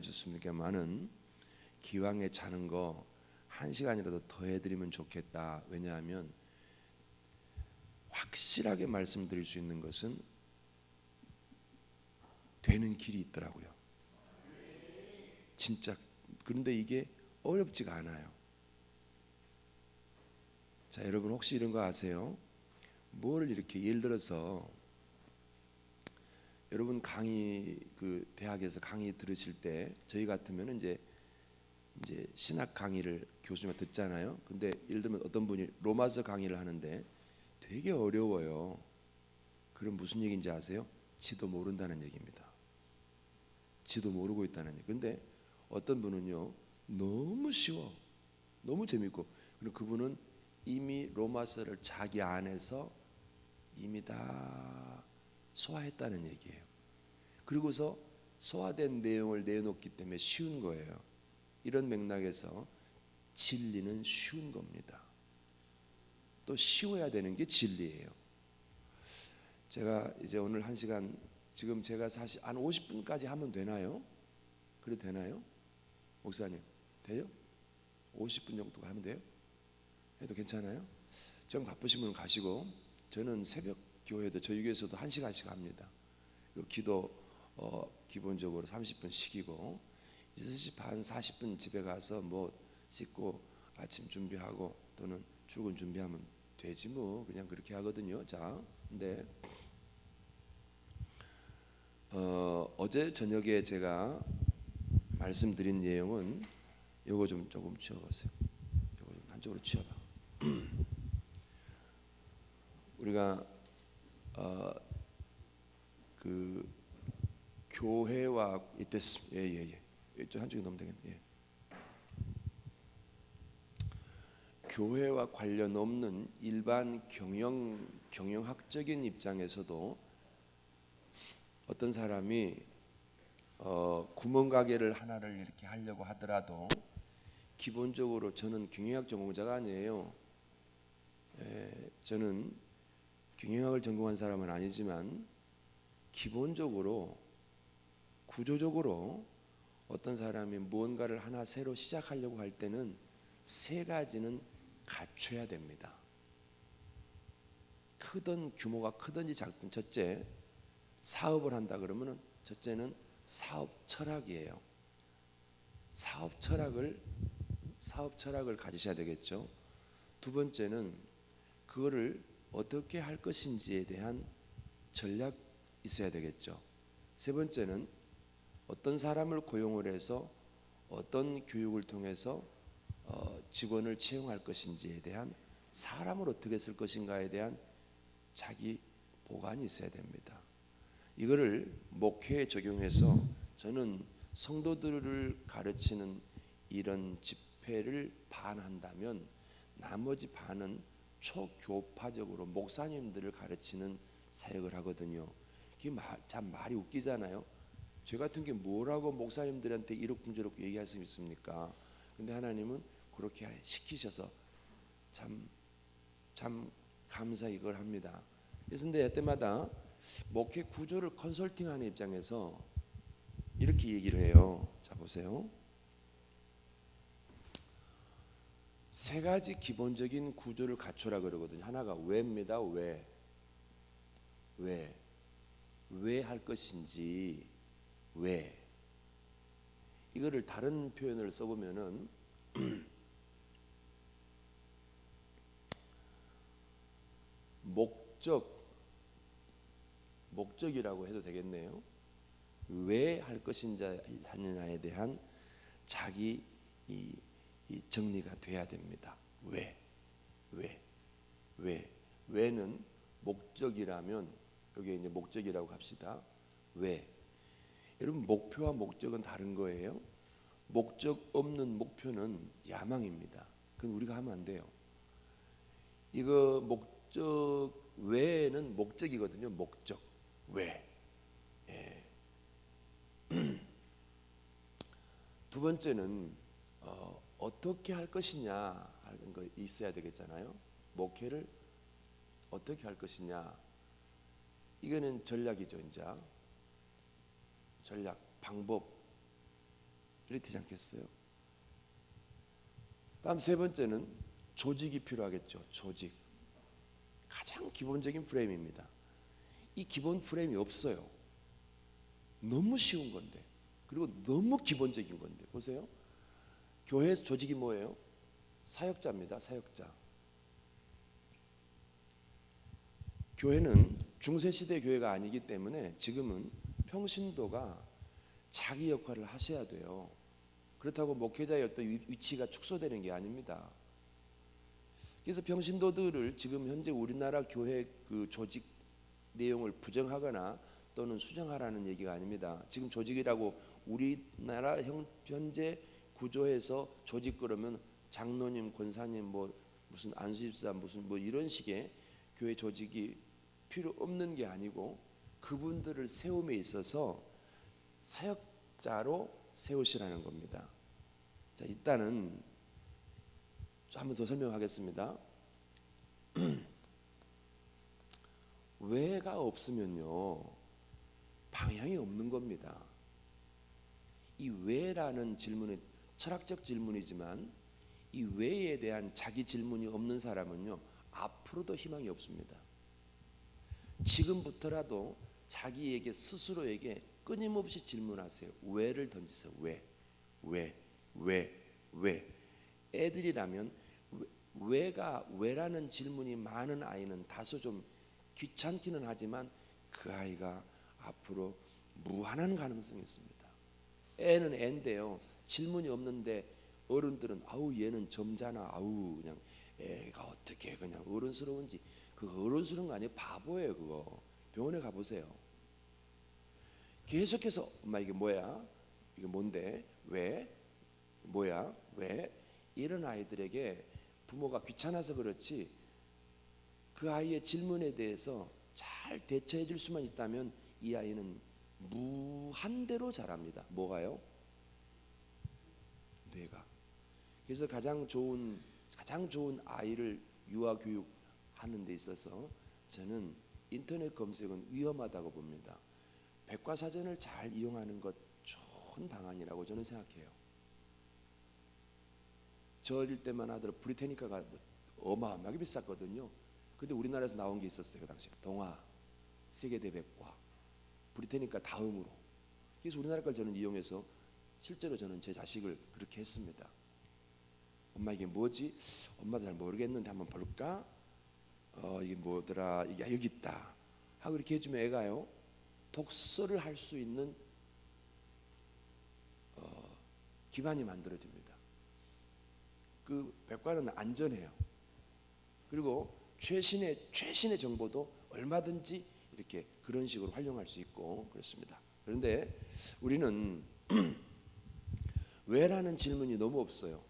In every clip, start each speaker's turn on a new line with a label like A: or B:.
A: 주십니까만은 기왕에 자는 거 1시간이라도 더 해드리면 좋겠다. 왜냐하면 확실하게 말씀드릴 수 있는 것은 되는 길이 있더라고요. 진짜. 그런데 이게 어렵지가 않아요. 자, 여러분 혹시 이런 거 아세요? 뭘 이렇게 예를 들어서 여러분 강의 대학에서 강의 들으실 때 저희 같으면 이제 신학 강의를 교수님이 듣잖아요. 근데 예를 들면 어떤 분이 로마서 강의를 하는데 되게 어려워요. 그럼 무슨 얘기인지 아세요? 지도 모른다는 얘기입니다. 지도 모르고 있다는 얘기. 근데 어떤 분은요 너무 쉬워, 너무 재밌고, 그리고 그분은 이미 로마서를 자기 안에서 이미 다 소화했다는 얘기예요. 그리고서 소화된 내용을 내놓기 때문에 쉬운 거예요. 이런 맥락에서 진리는 쉬운 겁니다. 또 쉬워야 되는 게 진리예요. 제가 이제 오늘 1시간, 지금 제가 사실 한 50분까지 하면 되나요? 그래도 되나요? 목사님 돼요? 50분 정도 하면 돼요? 해도 괜찮아요? 좀 바쁘신 분은 가시고, 저는 새벽 교회도 저희 교회에서도 1시간씩 합니다. 기도 기본적으로 30분 시키고 6시 반 40분 집에 가서 뭐 씻고 아침 준비하고 또는 출근 준비하면 되지 뭐, 그냥 그렇게 하거든요. 자, 근데 어제 저녁에 제가 말씀드린 내용은 요거 좀 조금 치워보세요. 요거 좀 한쪽으로 치워봐. 우리가 그 교회와 예예예, 저 한쪽에 넣으면 되겠네. 예. 교회와 관련 없는 일반 경영학적인 입장에서도 어떤 사람이 구멍가게를 하나를 이렇게 하려고 하더라도 기본적으로, 저는 경영학 전공자가 아니에요. 저는 경영학을 전공한 사람은 아니지만 기본적으로 구조적으로 어떤 사람이 무언가를 하나 새로 시작하려고 할 때는 3가지는 갖춰야 됩니다. 크든 규모가 크든지 작든, 첫째, 사업을 한다 그러면은 첫째는 사업 철학이에요. 사업 철학을 가지셔야 되겠죠. 두 번째는 그거를 어떻게 할 것인지에 대한 전략 있어야 되겠죠. 세 번째는 어떤 사람을 고용을 해서 어떤 교육을 통해서 직원을 채용할 것인지에 대한, 사람을 어떻게 쓸 것인가에 대한 자기 보관이 있어야 됩니다. 이거를 목회에 적용해서 저는 성도들을 가르치는 이런 집회를 반 한다면 나머지 반은 초교파적으로 목사님들을 가르치는 사역을 하거든요. 이게 참 말이 웃기잖아요. 저 같은 게 뭐라고 목사님들한테 이럭저럭 얘기할 수 있습니까? 근데 하나님은 그렇게 시키셔서 참 감사히 이걸 합니다. 그래서 근데 때마다 목회 구조를 컨설팅하는 입장에서 이렇게 얘기를 해요. 자, 보세요. 3가지 기본적인 구조를 갖추라 그러거든요. 하나가 왜입니다. 왜 할 것인지, 왜. 이거를 다른 표현을 써보면은 목적이라고 해도 되겠네요. 왜 할 것인지 하느냐에 대한 자기 이 정리가 돼야 됩니다. 왜는 목적이라면 여기 이제 목적이라고 합시다. 왜? 여러분, 목표와 목적은 다른 거예요. 목적 없는 목표는 야망입니다. 그건 우리가 하면 안 돼요. 이거 목적 외에는 목적이거든요. 목적 왜. 예. 두 번째는 어떻게 할 것이냐 하는 거 있어야 되겠잖아요. 목회를 어떻게 할 것이냐, 이거는 전략이죠. 이제 전략, 방법. 이렇게 되지 않겠어요? 다음 세 번째는 조직이 필요하겠죠. 조직. 가장 기본적인 프레임입니다. 이 기본 프레임이 없어요. 너무 쉬운 건데, 그리고 너무 기본적인 건데. 보세요. 교회 조직이 뭐예요? 사역자입니다. 사역자. 교회는 중세시대 교회가 아니기 때문에 지금은 평신도가 자기 역할을 하셔야 돼요. 그렇다고 목회자의 어떤 위치가 축소되는 게 아닙니다. 그래서 평신도들을 지금 현재 우리나라 교회 그 조직 내용을 부정하거나 또는 수정하라는 얘기가 아닙니다. 지금 조직이라고 우리나라 현재 구조에서 조직 그러면 장로님, 권사님, 뭐 무슨 안수집사 무슨 뭐 이런 식의 교회 조직이 필요 없는 게 아니고 그분들을 세움에 있어서 사역자로 세우시라는 겁니다. 자, 일단은 한 번 더 설명하겠습니다. 왜가 없으면요 방향이 없는 겁니다. 이 왜라는 질문은 철학적 질문이지만 이 왜에 대한 자기 질문이 없는 사람은요 앞으로도 희망이 없습니다. 지금부터라도 자기에게 스스로에게 끊임없이 질문하세요. 왜를 던지세요. 왜. 애들이라면 왜라는 질문이 많은 아이는 다소 좀 귀찮기는 하지만 그 아이가 앞으로 무한한 가능성이 있습니다. 애는 애인데요. 질문이 없는데 어른들은 아우 얘는 점잖아. 아우 그냥 애가 어떻게 그냥 어른스러운지. 그거 어른스러운 거 아니에요. 바보예요 그거. 병원에 가보세요. 계속해서 엄마 이게 뭐야? 이게 뭔데? 왜? 뭐야? 왜? 이런 아이들에게 부모가 귀찮아서 그렇지 그 아이의 질문에 대해서 잘 대처해 줄 수만 있다면 이 아이는 무한대로 자랍니다. 뭐가요? 뇌가. 그래서 가장 좋은 아이를 유아 교육하는 데 있어서 저는 인터넷 검색은 위험하다고 봅니다. 백과사전을 잘 이용하는 것 좋은 방안이라고 저는 생각해요. 저 어릴 때만 하더라도 브리테니카가 어마어마하게 비쌌거든요. 근데 우리나라에서 나온 게 있었어요. 그 당시에 동화, 세계대백과, 브리테니카 다음으로. 그래서 우리나라 걸 저는 이용해서 실제로 저는 제 자식을 그렇게 했습니다. 엄마 이게 뭐지? 엄마도 잘 모르겠는데 한번 볼까? 이게 뭐더라? 이게 여기 있다 하고 이렇게 해주면 애가요 독서를 할 수 있는 기반이 만들어집니다. 그 백과는 안전해요. 그리고 최신의 정보도 얼마든지 이렇게 그런 식으로 활용할 수 있고 그렇습니다. 그런데 우리는 왜라는 질문이 너무 없어요.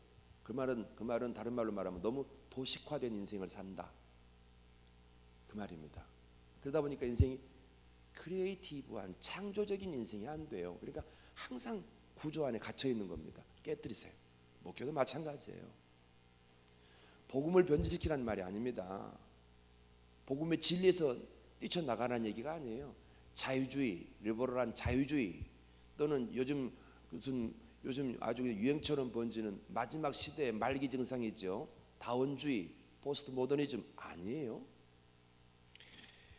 A: 그 말은 다른 말로 말하면 너무 도식화된 인생을 산다. 그 말입니다. 그러다 보니까 인생이 크리에이티브한 창조적인 인생이 안 돼요. 그러니까 항상 구조 안에 갇혀 있는 겁니다. 깨뜨리세요. 목회도 마찬가지예요. 복음을 변질시키라는 말이 아닙니다. 복음의 진리에서 뛰쳐나가라는 얘기가 아니에요. 자유주의, 리버럴한 자유주의 또는 요즘 아주 유행처럼 번지는 마지막 시대의 말기 증상이죠. 다원주의, 포스트 모더니즘 아니에요.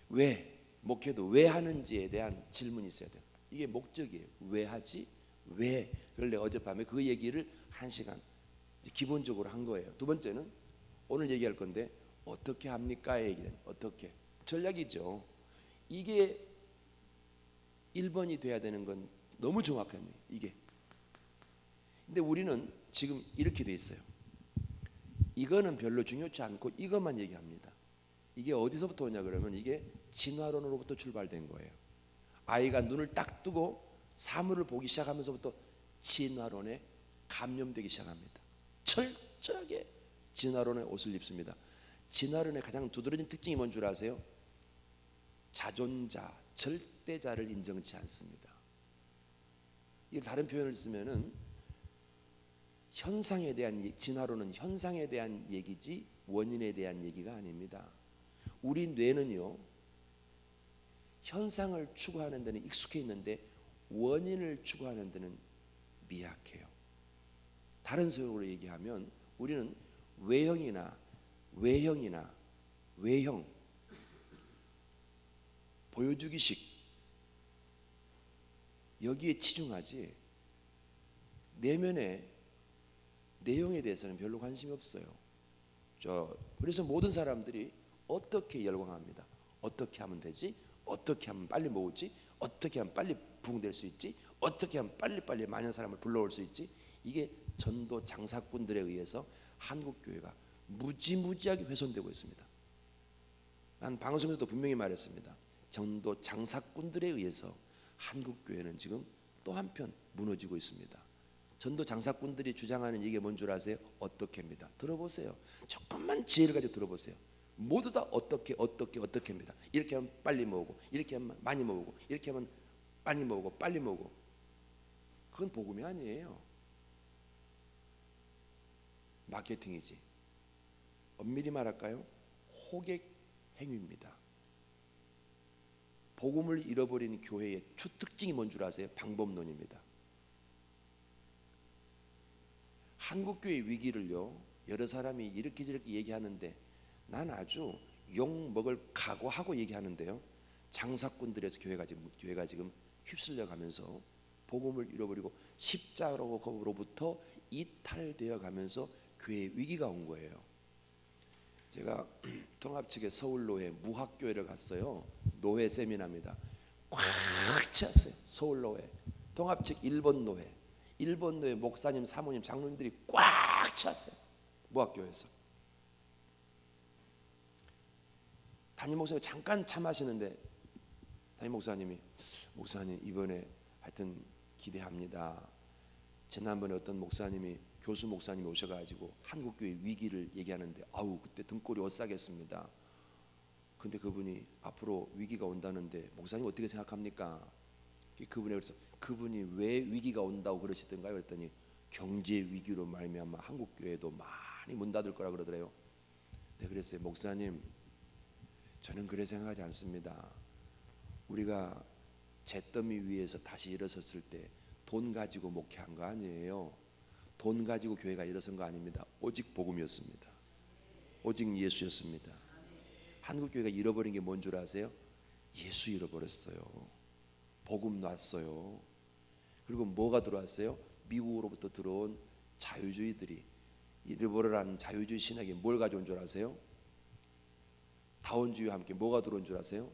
A: 왜 목회도 왜 하는지에 대한 질문이 있어야 돼요. 이게 목적이에요. 왜 하지? 왜? 그런데 어젯밤에 그 얘기를 1시간 기본적으로 한 거예요. 두 번째는 오늘 얘기할 건데 어떻게 합니까? 얘기는 어떻게 전략이죠. 이게 1번이 돼야 되는 건 너무 정확한 얘기예요. 이게. 근데 우리는 지금 이렇게 돼 있어요. 이거는 별로 중요치 않고 이것만 얘기합니다. 이게 어디서부터 오냐 그러면 이게 진화론으로부터 출발된 거예요. 아이가 눈을 딱 뜨고 사물을 보기 시작하면서부터 진화론에 감염되기 시작합니다. 철저하게 진화론의 옷을 입습니다. 진화론의 가장 두드러진 특징이 뭔 줄 아세요? 자존자, 절대자를 인정치 않습니다. 이 다른 표현을 쓰면은 현상에 대한 진화론은 현상에 대한 얘기지 원인에 대한 얘기가 아닙니다. 우리 뇌는요 현상을 추구하는 데는 익숙해 있는데 원인을 추구하는 데는 미약해요. 다른 소리로 얘기하면 우리는 외형이나 외형, 보여주기식 여기에 치중하지 내면의 내용에 대해서는 별로 관심이 없어요. 그래서 모든 사람들이 어떻게 열광합니다. 어떻게 하면 되지? 어떻게 하면 빨리 모으지? 어떻게 하면 빨리 부흥될 수 있지? 어떻게 하면 빨리빨리 많은 사람을 불러올 수 있지? 이게 전도 장사꾼들에 의해서 한국교회가 무지무지하게 훼손되고 있습니다. 난 방송에서도 분명히 말했습니다. 전도 장사꾼들에 의해서 한국교회는 지금 또 한편 무너지고 있습니다. 전도 장사꾼들이 주장하는 이게 뭔 줄 아세요? 어떻게입니다. 들어보세요. 조금만 지혜를 가지고 들어보세요. 모두 다 어떻게입니다. 이렇게 하면 빨리 모으고, 이렇게 하면 많이 모으고, 이렇게 하면 많이 모으고, 빨리 모으고. 그건 복음이 아니에요. 마케팅이지. 엄밀히 말할까요? 호객 행위입니다. 복음을 잃어버린 교회의 주특징이 뭔 줄 아세요? 방법론입니다. 한국교회 위기를요, 여러 사람이 이렇게 저렇게 얘기하는데 난 아주 욕 먹을 각오하고 얘기하는데요, 장사꾼들에서 교회가 지금 휩쓸려 가면서 복음을 잃어버리고 십자가로부터 이탈되어 가면서 교회 위기가 온 거예요. 제가 통합 측의 서울노회 무학교회를 갔어요. 노회 세미나입니다. 꽉 차였어요. 서울노회 통합 측 일본 노회 목사님, 사모님, 장로님들이 꽉 찼어요. 무학교에서 담임 목사님이 잠깐 차 마시는데 담임 목사님 이번에 하여튼 기대합니다. 지난번에 어떤 교수 목사님이 오셔가지고 한국교회 위기를 얘기하는데 그때 등골이 오싹했습니다. 근데 그분이 앞으로 위기가 온다는데 목사님 어떻게 생각합니까? 그분이 왜 위기가 온다고 그러시던가요? 그랬더니 경제 위기로 말미암아 한국 교회도 많이 문 닫을 거라 그러더래요. 네, 그랬어요. 목사님, 저는 그래 생각하지 않습니다. 우리가 잿더미 위에서 다시 일어섰을 때 돈 가지고 목회한 거 아니에요. 돈 가지고 교회가 일어선 거 아닙니다. 오직 복음이었습니다. 오직 예수였습니다. 한국 교회가 잃어버린 게 뭔 줄 아세요? 예수 잃어버렸어요. 복음 놨어요. 그리고 뭐가 들어왔어요? 미국으로부터 들어온 자유주의들이 잃어버려라는 자유주의 신학에 뭘 가져온 줄 아세요? 다원주의와 함께 뭐가 들어온 줄 아세요?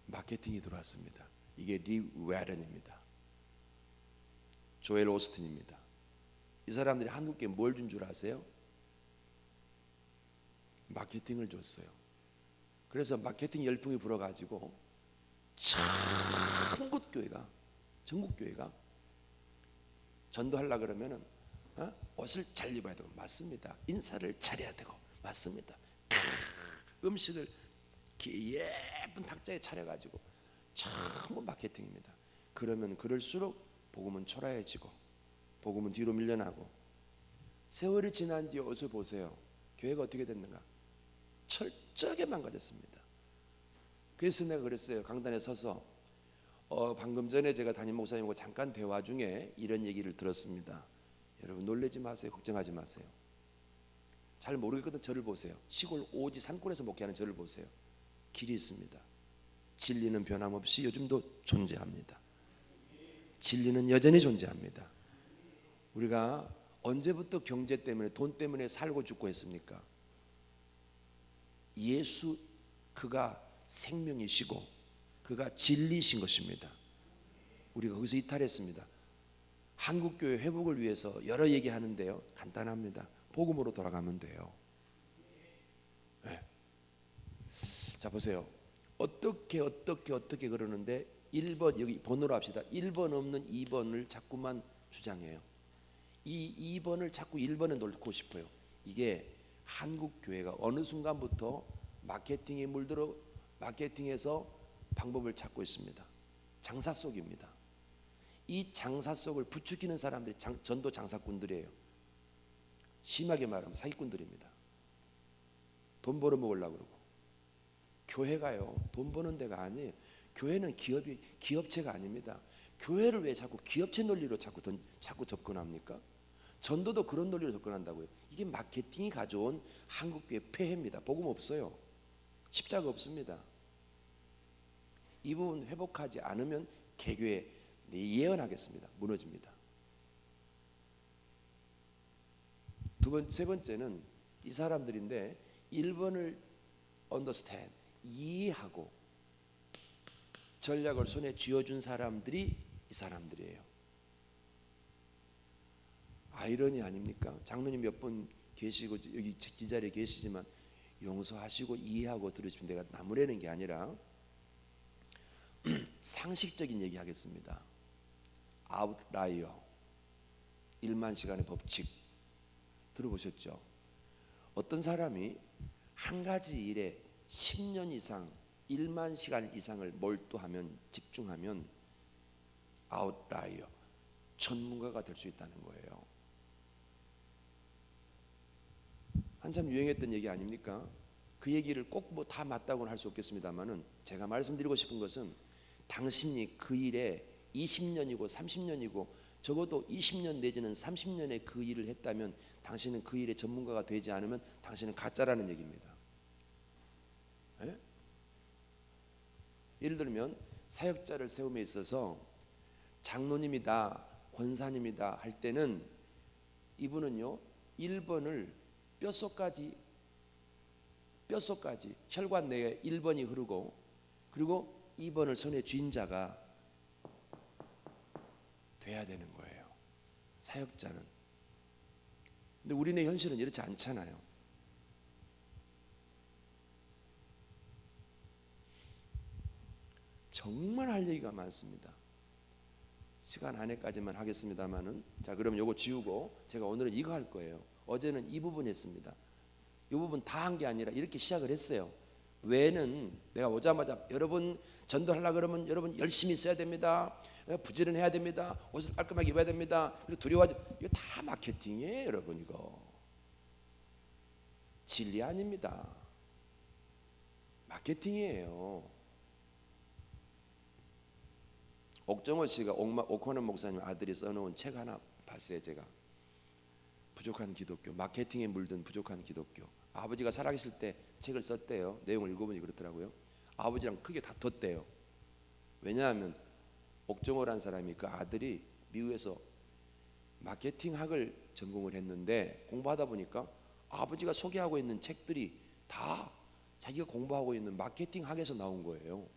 A: 마케팅이 들어왔습니다. 이게 리 웨런입니다. 조엘 오스틴입니다. 이 사람들이 한국에 뭘 준 줄 아세요? 마케팅을 줬어요. 그래서 마케팅 열풍이 불어가지고 전국 교회가 전도하려 그러면은 옷을 잘 입어야 되고 맞습니다. 인사를 잘해야 되고 맞습니다. 음식을 예쁜 탁자에 차려가지고 전부 마케팅입니다. 그러면 그럴수록 복음은 초라해지고 복음은 뒤로 밀려나고 세월이 지난 뒤에 어서 보세요. 교회가 어떻게 됐는가? 철저하게 망가졌습니다. 그래서 내가 그랬어요. 강단에 서서 방금 전에 제가 담임 목사님하고 잠깐 대화 중에 이런 얘기를 들었습니다. 여러분 놀라지 마세요. 걱정하지 마세요. 잘 모르겠거든. 저를 보세요. 시골 오지 산골에서 목회하는 저를 보세요. 길이 있습니다. 진리는 변함없이 요즘도 존재합니다. 진리는 여전히 존재합니다. 우리가 언제부터 경제 때문에 돈 때문에 살고 죽고 했습니까? 예수 그가 생명이시고 그가 진리이신 것입니다. 우리가 거기서 이탈했습니다. 한국교회 회복을 위해서 여러 얘기하는데요. 간단합니다. 복음으로 돌아가면 돼요. 네. 자 보세요. 어떻게 그러는데 1번 여기 번호로 합시다. 1번 없는 2번을 자꾸만 주장해요. 이 2번을 자꾸 1번에 놓고 싶어요. 이게 한국 교회가 어느 순간부터 마케팅에 물들어 마케팅에서 방법을 찾고 있습니다. 장사 속입니다. 이 장사 속을 부추기는 사람들이 전도 장사꾼들이에요. 심하게 말하면 사기꾼들입니다. 돈 벌어 먹으려고 그러고. 교회가요 돈 버는 데가 아니에요. 교회는 기업체가 아닙니다. 교회를 왜 자꾸 기업체 논리로 자꾸 접근합니까? 전도도 그런 논리로 접근한다고요. 이게 마케팅이 가져온 한국교회 폐해입니다. 복음 없어요. 십자가 없습니다. 이 부분 회복하지 않으면 개교회 예언하겠습니다. 무너집니다. 세 번째는 이 사람들인데 1번을 understand, 이해하고 전략을 손에 쥐어준 사람들이 이 사람들이에요. 아이러니 아닙니까? 장로님 몇 분 계시고 여기 이 자리에 계시지만 용서하시고 이해하고 들으시면 내가 나무라는 게 아니라 상식적인 얘기 하겠습니다. 아웃라이어, 1만 시간의 법칙 들어보셨죠? 어떤 사람이 한 가지 일에 10년 이상 1만 시간 이상을 몰두하면, 집중하면 아웃라이어, 전문가가 될 수 있다는 거예요. 한참 유행했던 얘기 아닙니까? 그 얘기를 꼭 뭐 다 맞다고는 할 수 없겠습니다만은 제가 말씀드리고 싶은 것은 당신이 그 일에 20년이고 30년이고 적어도 20년 내지는 30년의 그 일을 했다면 당신은 그 일의 전문가가 되지 않으면 당신은 가짜라는 얘기입니다. 예? 예를 들면 사역자를 세움에 있어서 장로님이다, 권사님이다 할 때는 이분은요 1번을 뼛속까지 혈관 내에 1번이 흐르고 그리고 2번을 손에 쥔 자가 돼야 되는 거예요. 사역자는. 근데 우리네 현실은 이렇지 않잖아요. 정말 할 얘기가 많습니다. 시간 안에까지만 하겠습니다만은 자 그럼 요거 지우고 제가 오늘은 이거 할 거예요. 어제는 이 부분 했습니다. 이 부분 다 한 게 아니라 이렇게 시작을 했어요. 외에는 내가 오자마자 여러분 전도하려고 그러면 여러분 열심히 써야 됩니다. 부지런해야 됩니다. 옷을 깔끔하게 입어야 됩니다. 그리고 두려워하지. 이거 다 마케팅이에요, 여러분. 이거 진리 아닙니다. 마케팅이에요. 옥정호 씨가 오코넌 목사님 아들이 써놓은 책 하나 봤어요. 제가 부족한 기독교, 마케팅에 물든 부족한 기독교. 아버지가 살아계실 때 책을 썼대요. 내용을 읽어보니 그렇더라고요. 아버지랑 크게 다퉜대요. 왜냐하면 옥정호라는 사람이 그 아들이 미국에서 마케팅학을 전공을 했는데 공부하다 보니까 아버지가 소개하고 있는 책들이 다 자기가 공부하고 있는 마케팅학에서 나온 거예요.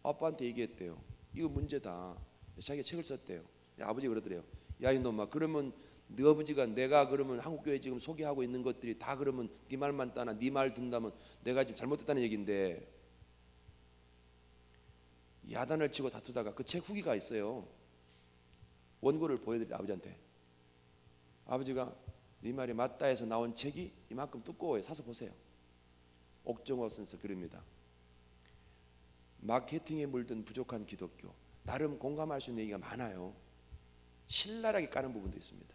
A: 아빠한테 얘기했대요. 이거 문제다. 자기가 책을 썼대요. 아버지가 그러더래요. 야 이놈아, 그러면 네 아버지가 내가 그러면 한국교회 지금 소개하고 있는 것들이 다 그러면 네 말만 따나 네 말 듣는다면 내가 지금 잘못됐다는 얘기인데, 야단을 치고 다투다가 그 책 후기가 있어요. 원고를 보여드렸대 아버지한테. 아버지가 네 말이 맞다 해서 나온 책이 이만큼 두꺼워요. 사서 보세요. 옥정호 선서 그럽니다. 마케팅에 물든 부족한 기독교. 나름 공감할 수 있는 얘기가 많아요. 신랄하게 까는 부분도 있습니다.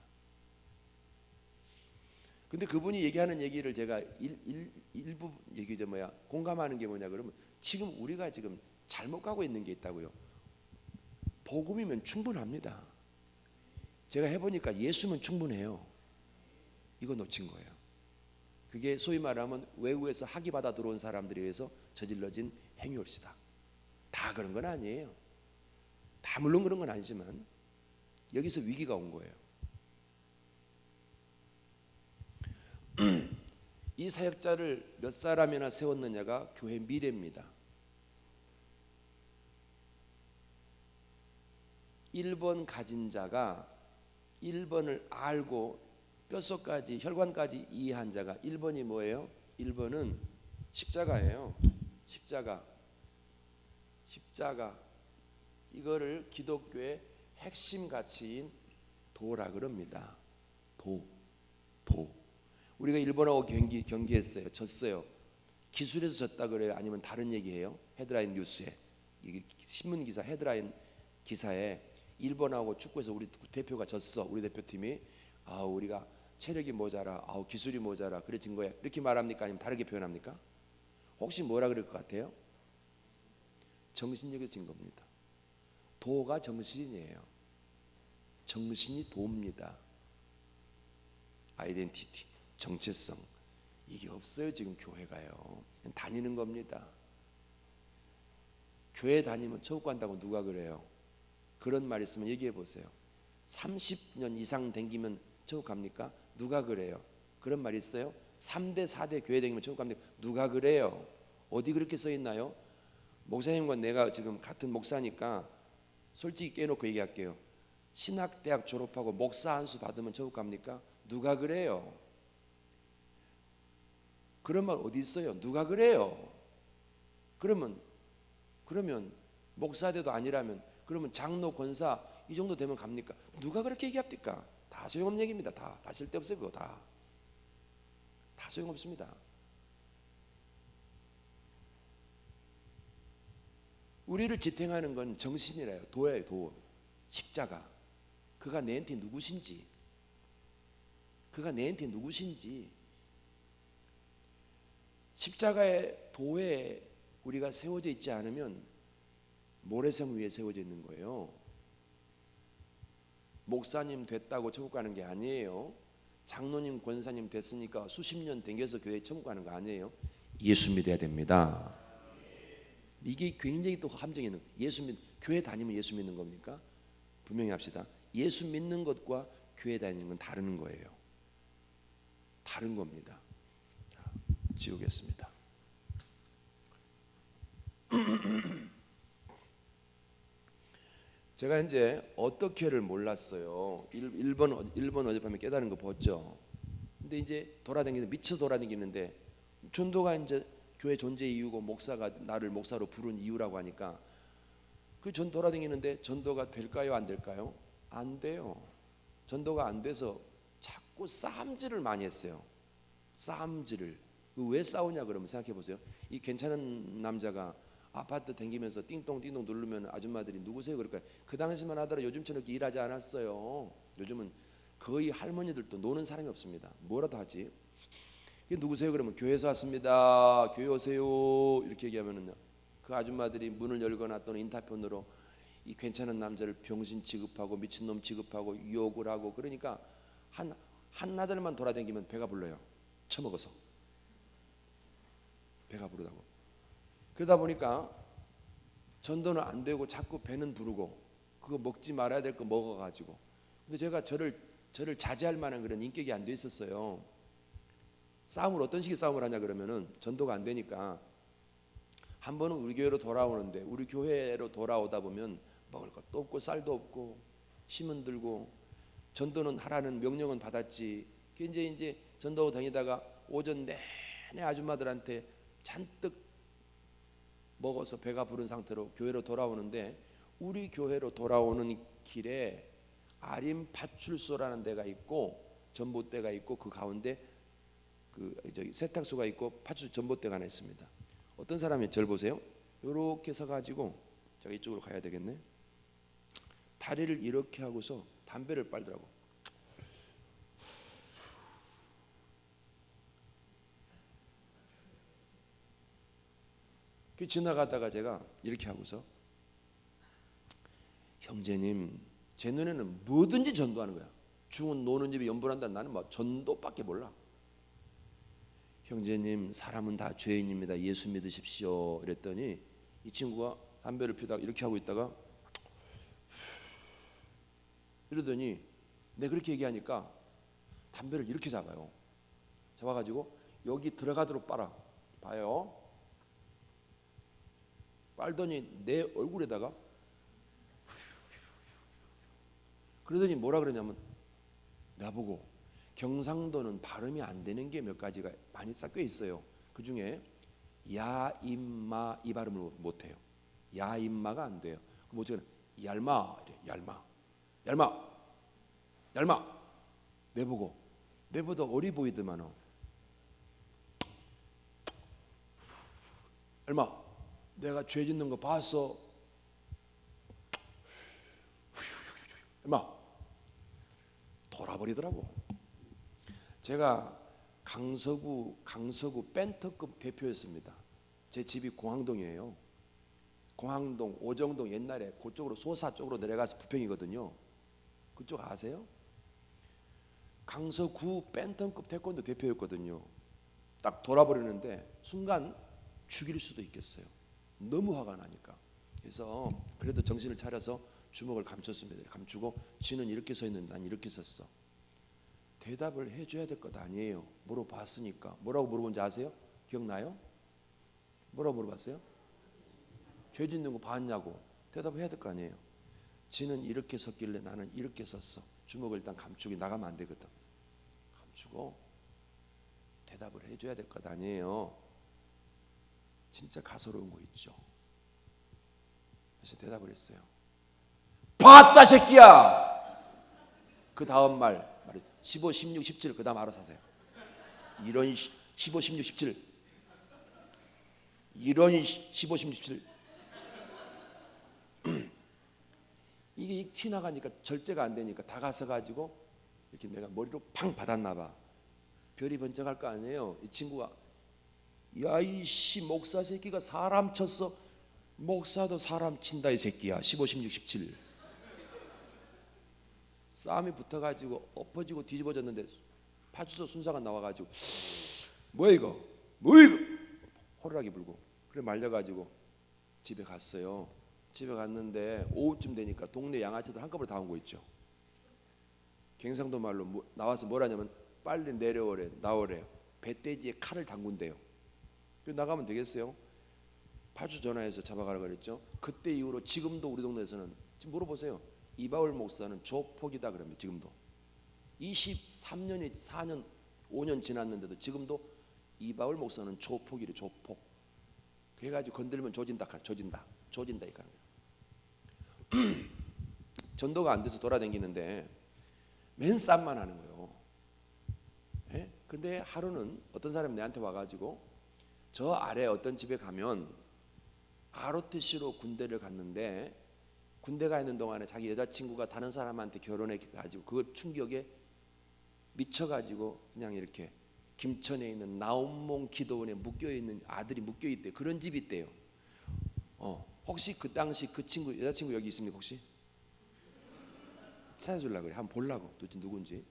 A: 근데 그분이 얘기하는 얘기를 제가 일부 얘기죠 공감하는 게 뭐냐 그러면 지금 우리가 지금 잘못 가고 있는 게 있다고요. 복음이면 충분합니다. 제가 해보니까 예수면 충분해요. 이거 놓친 거예요. 그게 소위 말하면 외국에서 학위 받아 들어온 사람들에 의해서 저질러진 행위올시다. 다 그런 건 아니에요. 다 물론 그런 건 아니지만 여기서 위기가 온 거예요. 이 사역자를 몇 사람이나 세웠느냐가 교회 미래입니다. 1번 가진 자가 1번을 알고 뼛속까지 혈관까지 이해한 자가 1번이 뭐예요? 1번은 십자가예요. 십자가 이거를 기독교의 핵심 가치인 도라 그럽니다. 도. 우리가 일본하고 경기했어요. 졌어요. 기술에서 졌다 그래요? 아니면 다른 얘기해요? 헤드라인 뉴스에 이게 신문 기사 헤드라인 기사에 일본하고 축구에서 우리 대표가 졌어. 우리 대표팀이 우리가 체력이 모자라, 기술이 모자라, 그래 진 거야. 이렇게 말합니까? 아니면 다르게 표현합니까? 혹시 뭐라 그럴 것 같아요? 정신력이 진 겁니다. 도가 정신이에요. 정신이 도입니다. 아이덴티티, 정체성. 이게 없어요 지금 교회가요. 다니는 겁니다. 교회 다니면 천국 간다고 누가 그래요? 그런 말 있으면 얘기해 보세요. 30년 이상 댕기면 천국 갑니까? 누가 그래요? 그런 말 있어요? 3대 4대 교회 댕기면 천국 갑니까? 누가 그래요? 어디 그렇게 써 있나요? 목사님과 내가 지금 같은 목사니까 솔직히 깨놓고 얘기할게요. 신학대학 졸업하고 목사 안수 받으면 천국 갑니까? 누가 그래요? 그런 말 어디 있어요? 누가 그래요? 그러면 목사 돼도 아니라면 그러면 장로 권사 이 정도 되면 갑니까? 누가 그렇게 얘기합니까? 다 소용없는 얘기입니다. 다 쓸데없어요. 그거 다 소용없습니다. 우리를 지탱하는 건 정신이래요. 도예요. 도. 십자가. 그가 내한테 누구신지 십자가의 도에 우리가 세워져 있지 않으면 모래성 위에 세워져 있는 거예요. 목사님 됐다고 천국 가는 게 아니에요. 장로님 권사님 됐으니까 수십 년 댕겨서 교회에 천국 가는 거 아니에요. 예수 믿어야 됩니다. 이게 굉장히 또 함정이 있는 거예요. 교회 다니면 예수 믿는 겁니까? 분명히 합시다. 예수 믿는 것과 교회 다니는 건 다른 거예요. 다른 겁니다. 자, 지우겠습니다. 제가 이제 어떻게를 몰랐어요. 1번 어젯밤에 깨달은 거 봤죠. 근데 이제 돌아다니는데 미쳐 돌아다니는데 전도가 이제 교회 존재 이유고 목사가 나를 목사로 부른 이유라고 하니까 그 전 돌아다니는데 전도가 될까요? 안 될까요? 안 돼요. 전도가 안 돼서 자꾸 싸움질을 많이 했어요. 싸움질을. 왜 싸우냐 그러면 생각해 보세요. 이 괜찮은 남자가 아파트 댕기면서 띵동띵동 누르면 아줌마들이 누구세요? 그럴까요? 그 당시만 하더라도 요즘처럼 이렇게 일하지 않았어요. 요즘은 거의 할머니들도 노는 사람이 없습니다. 뭐라도 하지. 누구세요? 그러면 교회에서 왔습니다. 교회 오세요. 이렇게 얘기하면은 그 아줌마들이 문을 열거나 또는 인터폰으로 이 괜찮은 남자를 병신 취급하고 미친놈 취급하고 욕을 하고 그러니까 한나절만 돌아다니면 배가 불러요. 처먹어서 배가 부르다고. 그러다 보니까 전도는 안 되고 자꾸 배는 부르고 그거 먹지 말아야 될 거 먹어가지고. 근데 제가 저를 자제할 만한 그런 인격이 안 돼 있었어요. 싸움을 어떤 식의 싸움을 하냐 그러면은 전도가 안 되니까 한 번은 우리 교회로 돌아오는데 우리 교회로 돌아오다 보면 먹을 것도 없고 쌀도 없고 힘은 들고 전도는 하라는 명령은 받았지. 이제 전도 다니다가 오전 내내 아줌마들한테 잔뜩 먹어서 배가 부른 상태로 교회로 돌아오는데 우리 교회로 돌아오는 길에 아림 파출소라는 데가 있고 전봇대가 있고 그 가운데 세탁소가 있고 파출 전봇대가 하나 있습니다. 어떤 사람이 절 보세요. 이렇게 서가지고 제가 이쪽으로 가야 되겠네. 다리를 이렇게 하고서 담배를 빨더라고. 그 지나가다가 제가 이렇게 하고서 형제님 제 눈에는 뭐든지 전도하는 거야. 죽은 노는 집에 연불한다. 나는 뭐 전도밖에 몰라. 형제님 사람은 다 죄인입니다. 예수 믿으십시오. 이랬더니 이 친구가 담배를 피다가 이렇게 하고 있다가 이러더니 내가 그렇게 얘기하니까 담배를 이렇게 잡아요. 잡아가지고 여기 들어가도록 빨아. 봐요. 빨더니 내 얼굴에다가 그러더니 뭐라 그러냐면 나보고 경상도는 발음이 안 되는 게 몇 가지가 많이 섞여 있어요. 그 중에 야임마 이 발음을 못 해요. 야임마가 안 돼요. 그럼 어쩌나 얄마 이래. 얄마 내보고 내보다 어리 보이더만은 얄마 내가 죄 짓는 거 봤어. 얄마 돌아버리더라고. 제가 강서구 벤터급 대표였습니다. 제 집이 공항동이에요. 공항동, 오정동 옛날에 그쪽으로 소사 쪽으로 내려가서 부평이거든요. 그쪽 아세요? 강서구 팬텀급 태권도 대표였거든요. 딱 돌아버리는데 순간 죽일 수도 있겠어요. 너무 화가 나니까. 그래서 그래도 정신을 차려서 주먹을 감췄습니다. 감추고 쥐는 이렇게 서 있는데 난 이렇게 섰어. 대답을 해줘야 될 것 아니에요. 물어봤으니까. 뭐라고 물어본지 아세요? 기억나요? 뭐라고 물어봤어요? 죄 짓는 거 봤냐고. 대답해야 될 거 아니에요. 지는 이렇게 섰길래 나는 이렇게 섰어. 주먹을 일단 감추고 나가면 안 되거든. 감추고 대답을 해줘야 될 것 아니에요. 진짜 가소로운 거 있죠. 그래서 대답을 했어요. 봤다 새끼야. 그 다음 말 15, 16, 17 그 다음 알아서 하세요. 이런 15, 16, 17 이런 15, 16, 17 이게 티 나가니까 절제가 안 되니까 다 가서 가지고 이렇게 내가 머리로 팡 받았나 봐. 별이 번쩍할 거 아니에요. 이 친구가 야 이씨 목사 새끼가 사람 쳤어. 목사도 사람 친다 이 새끼야. 15, 16, 17 싸움이 붙어가지고 엎어지고 뒤집어졌는데 파주소 순사가 나와가지고 뭐야 이거 호루라기 불고 그래 말려가지고 집에 갔어요. 집에 갔는데 오후쯤 되니까 동네 양아치들 한꺼번에 다 온 거 있죠. 경상도 말로 나와서 뭐라냐면 빨리 내려오래 나오래. 배돼지에 칼을 담근대요. 나가면 되겠어요? 파주 전화해서 잡아가라 그랬죠. 그때 이후로 지금도 우리 동네에서는 지금 물어보세요. 이바울 목사는 조폭이다 그럽니다. 지금도 23년이 4년 5년 지났는데도 지금도 이바울 목사는 조폭이래. 조폭. 그래가지고 건들면 조진다 이거. 전도가 안 돼서 돌아다니는데 맨 쌈만 하는 거예요. 예? 근데 하루는 어떤 사람이 내한테 와가지고 저 아래 어떤 집에 가면 ROTC로 군대를 갔는데 군대 가 있는 동안에 자기 여자친구가 다른 사람한테 결혼해가지고 그 충격에 미쳐가지고 그냥 이렇게 김천에 있는 나온몽 기도원에 묶여있는 아들이 묶여있대요. 그런 집이 있대요. 혹시 그 당시 그 친구 여자친구 여기 있습니까? 혹시? 찾아주려고 그래. 한번 보려고 도대체 누군지.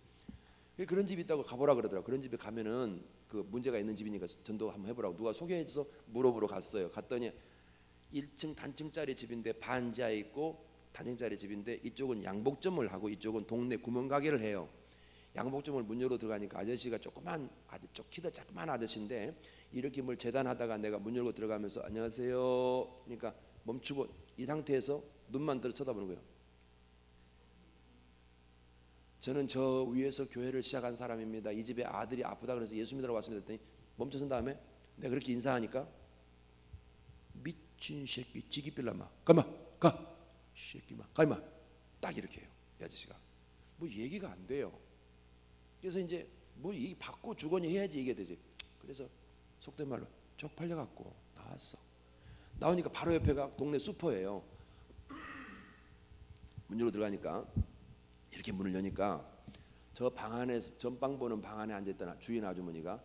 A: 그런 집이 있다고 가보라 그러더라고. 그런 집에 가면은 그 문제가 있는 집이니까 전도 한번 해보라고 누가 소개해줘서 물어보러 갔어요. 갔더니 1층 단층짜리 집인데 반지하 있고 단층짜리 집인데 이쪽은 양복점을 하고 이쪽은 동네 구멍가게를 해요. 양복점을 문 열어 들어가니까 아저씨가 조그만 아주 키도 조그만 아저씨인데 이렇게 뭘 재단하다가 내가 문 열고 들어가면서 안녕하세요. 그러니까 멈추고 이 상태에서 눈만 들어 쳐다보는 거예요. 저는 저 위에서 교회를 시작한 사람입니다. 이 집에 아들이 아프다 그래서 예수 믿으러 왔습니다. 했더니 멈춰선 다음에 내가 그렇게 인사하니까 미친 새끼 지기빌라마 가마 가 새끼마 가마 딱 이렇게 해요. 이 아저씨가 뭐 얘기가 안 돼요. 그래서 이제 뭐 이 받고 주거니 해야지 이게 되지. 그래서 속된 말로 쪽팔려 갖고 나왔어. 나오니까 바로 옆에가 동네 슈퍼예요. 문 열고 들어가니까 이렇게 문을 여니까 저 방 안에서 전방 보는 방 안에 앉아있던 주인 아주머니가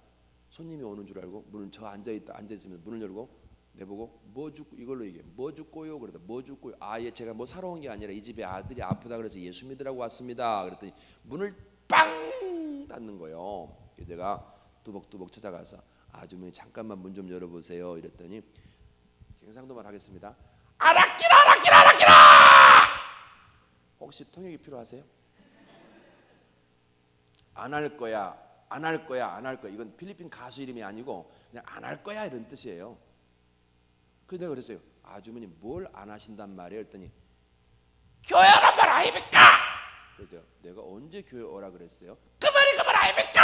A: 손님이 오는 줄 알고 문을 저 앉아있으면 문을 열고 내보고 뭐 죽고 이걸로 얘기해. 뭐 죽고요? 그러다 뭐 죽고요? 예 제가 뭐 사러 온 게 아니라 이 집에 아들이 아프다 그래서 예수 믿으라고 왔습니다. 그랬더니 문을 빵 닫는 거예요. 내가 뚜벅뚜벅 찾아가서 아주머니 잠깐만 문 좀 열어보세요. 이랬더니 경상도말 하겠습니다. 알았기라. 혹시 통역이 필요하세요? 안 할 거야. 이건 필리핀 가수 이름이 아니고 그냥 안 할 거야 이런 뜻이에요. 그래서 내가 그랬어요. 아주머니 뭘 안 하신단 말이에요? 했더니 교회란 말 아닙니까? 그래서 내가 언제 교회 오라 그랬어요? 그 말이 아닙니까?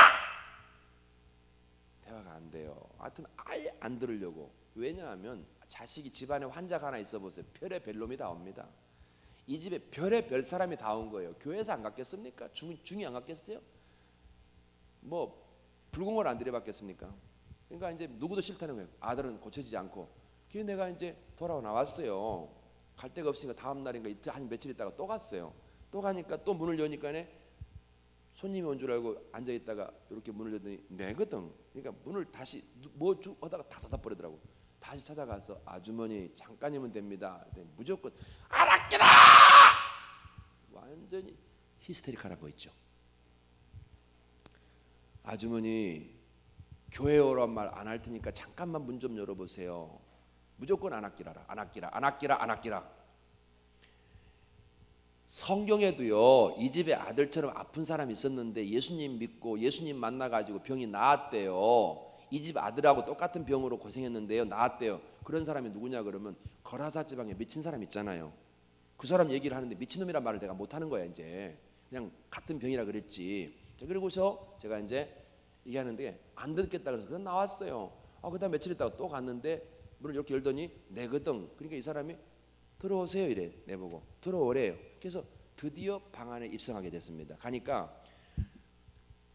A: 대화가 안 돼요. 하여튼 아예 안 들으려고. 왜냐하면 자식이 집안에 환자가 하나 있어 보세요. 별의 놈이 다 옵니다. 이 집에 별 사람이 다 온 거예요. 교회에서 안 갔겠습니까? 중이 안 갔겠어요? 뭐 불공을 안 들여받겠습니까? 그러니까 이제 누구도 싫다는 거예요. 아들은 고쳐지지 않고. 그래서 내가 이제 돌아와 나왔어요. 갈 데가 없으니까 다음 날인가 이틀 한 며칠 있다가 또 갔어요. 또 가니까 또 문을 여니까네 손님이 온 줄 알고 앉아 있다가 이렇게 문을 열더니 내거든. 그러니까 문을 다시 하다가 다 닫아버리더라고. 다시 찾아가서 아주머니 잠깐이면 됩니다. 무조건 알았기다. 완전히 히스테리컬한 거 있죠. 아주머니 교회 오란 말 안 할 테니까 잠깐만 문 좀 열어보세요. 무조건 안 아끼라라. 안 아끼라. 안 아끼라. 안 아끼라. 성경에도요, 이 집에 아들처럼 아픈 사람이 있었는데 예수님 믿고 예수님 만나가지고 병이 나았대요. 이 집 아들하고 똑같은 병으로 고생했는데요, 나았대요. 그런 사람이 누구냐 그러면 거라사 지방에 미친 사람 있잖아요. 그 사람 얘기를 하는데 미친놈이란 말을 내가 못하는 거야. 이제 그냥 같은 병이라 그랬지. 그리고서 제가 이제 얘기하는데 안 듣겠다 그래서 그냥 나왔어요. 그다음 며칠 있다가 또 갔는데 문을 이렇게 열더니 내거든. 그러니까 이 사람이 들어오세요 이래. 내보고 들어오래요. 그래서 드디어 방 안에 입성하게 됐습니다. 가니까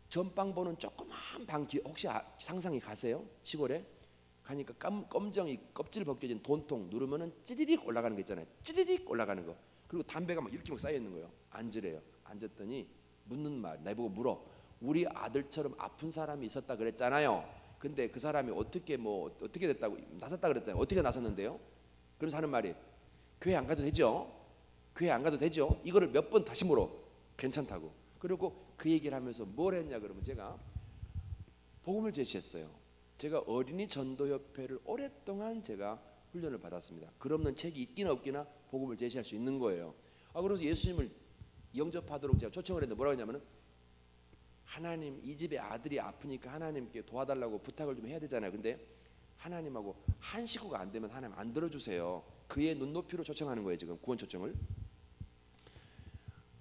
A: 전방 보는 조그만 방, 혹시 상상이 가세요? 시골에 가니까 검정이 껍질 벗겨진 돈통 누르면은 찌리릭 올라가는 거 있잖아요. 찌리릭 올라가는 거. 그리고 담배가 막 이렇게 막 쌓여 있는 거예요. 앉으래요. 앉았더니 묻는 말, 내보고 물어. 우리 아들처럼 아픈 사람이 있었다 그랬잖아요. 근데 그 사람이 어떻게 됐다고 나섰다 그랬잖아요. 어떻게 나섰는데요? 그러면서 하는 말이 교회 안 가도 되죠? 교회 안 가도 되죠? 이거를 몇 번 다시 물어. 괜찮다고. 그리고 그 얘기를 하면서 뭘 했냐 그러면 제가 복음을 제시했어요. 제가 어린이 전도협회를 오랫동안 제가 훈련을 받았습니다. 글 없는 책이 있기나 없기나 복음을 제시할 수 있는 거예요. 그래서 예수님을 영접하도록 제가 초청을 했는데 뭐라고 했냐면은 하나님, 이 집에 아들이 아프니까 하나님께 도와달라고 부탁을 좀 해야 되잖아요. 근데 하나님하고 한 식구가 안 되면 하나님 안 들어주세요. 그의 눈높이로 초청하는 거예요. 지금 구원 초청을.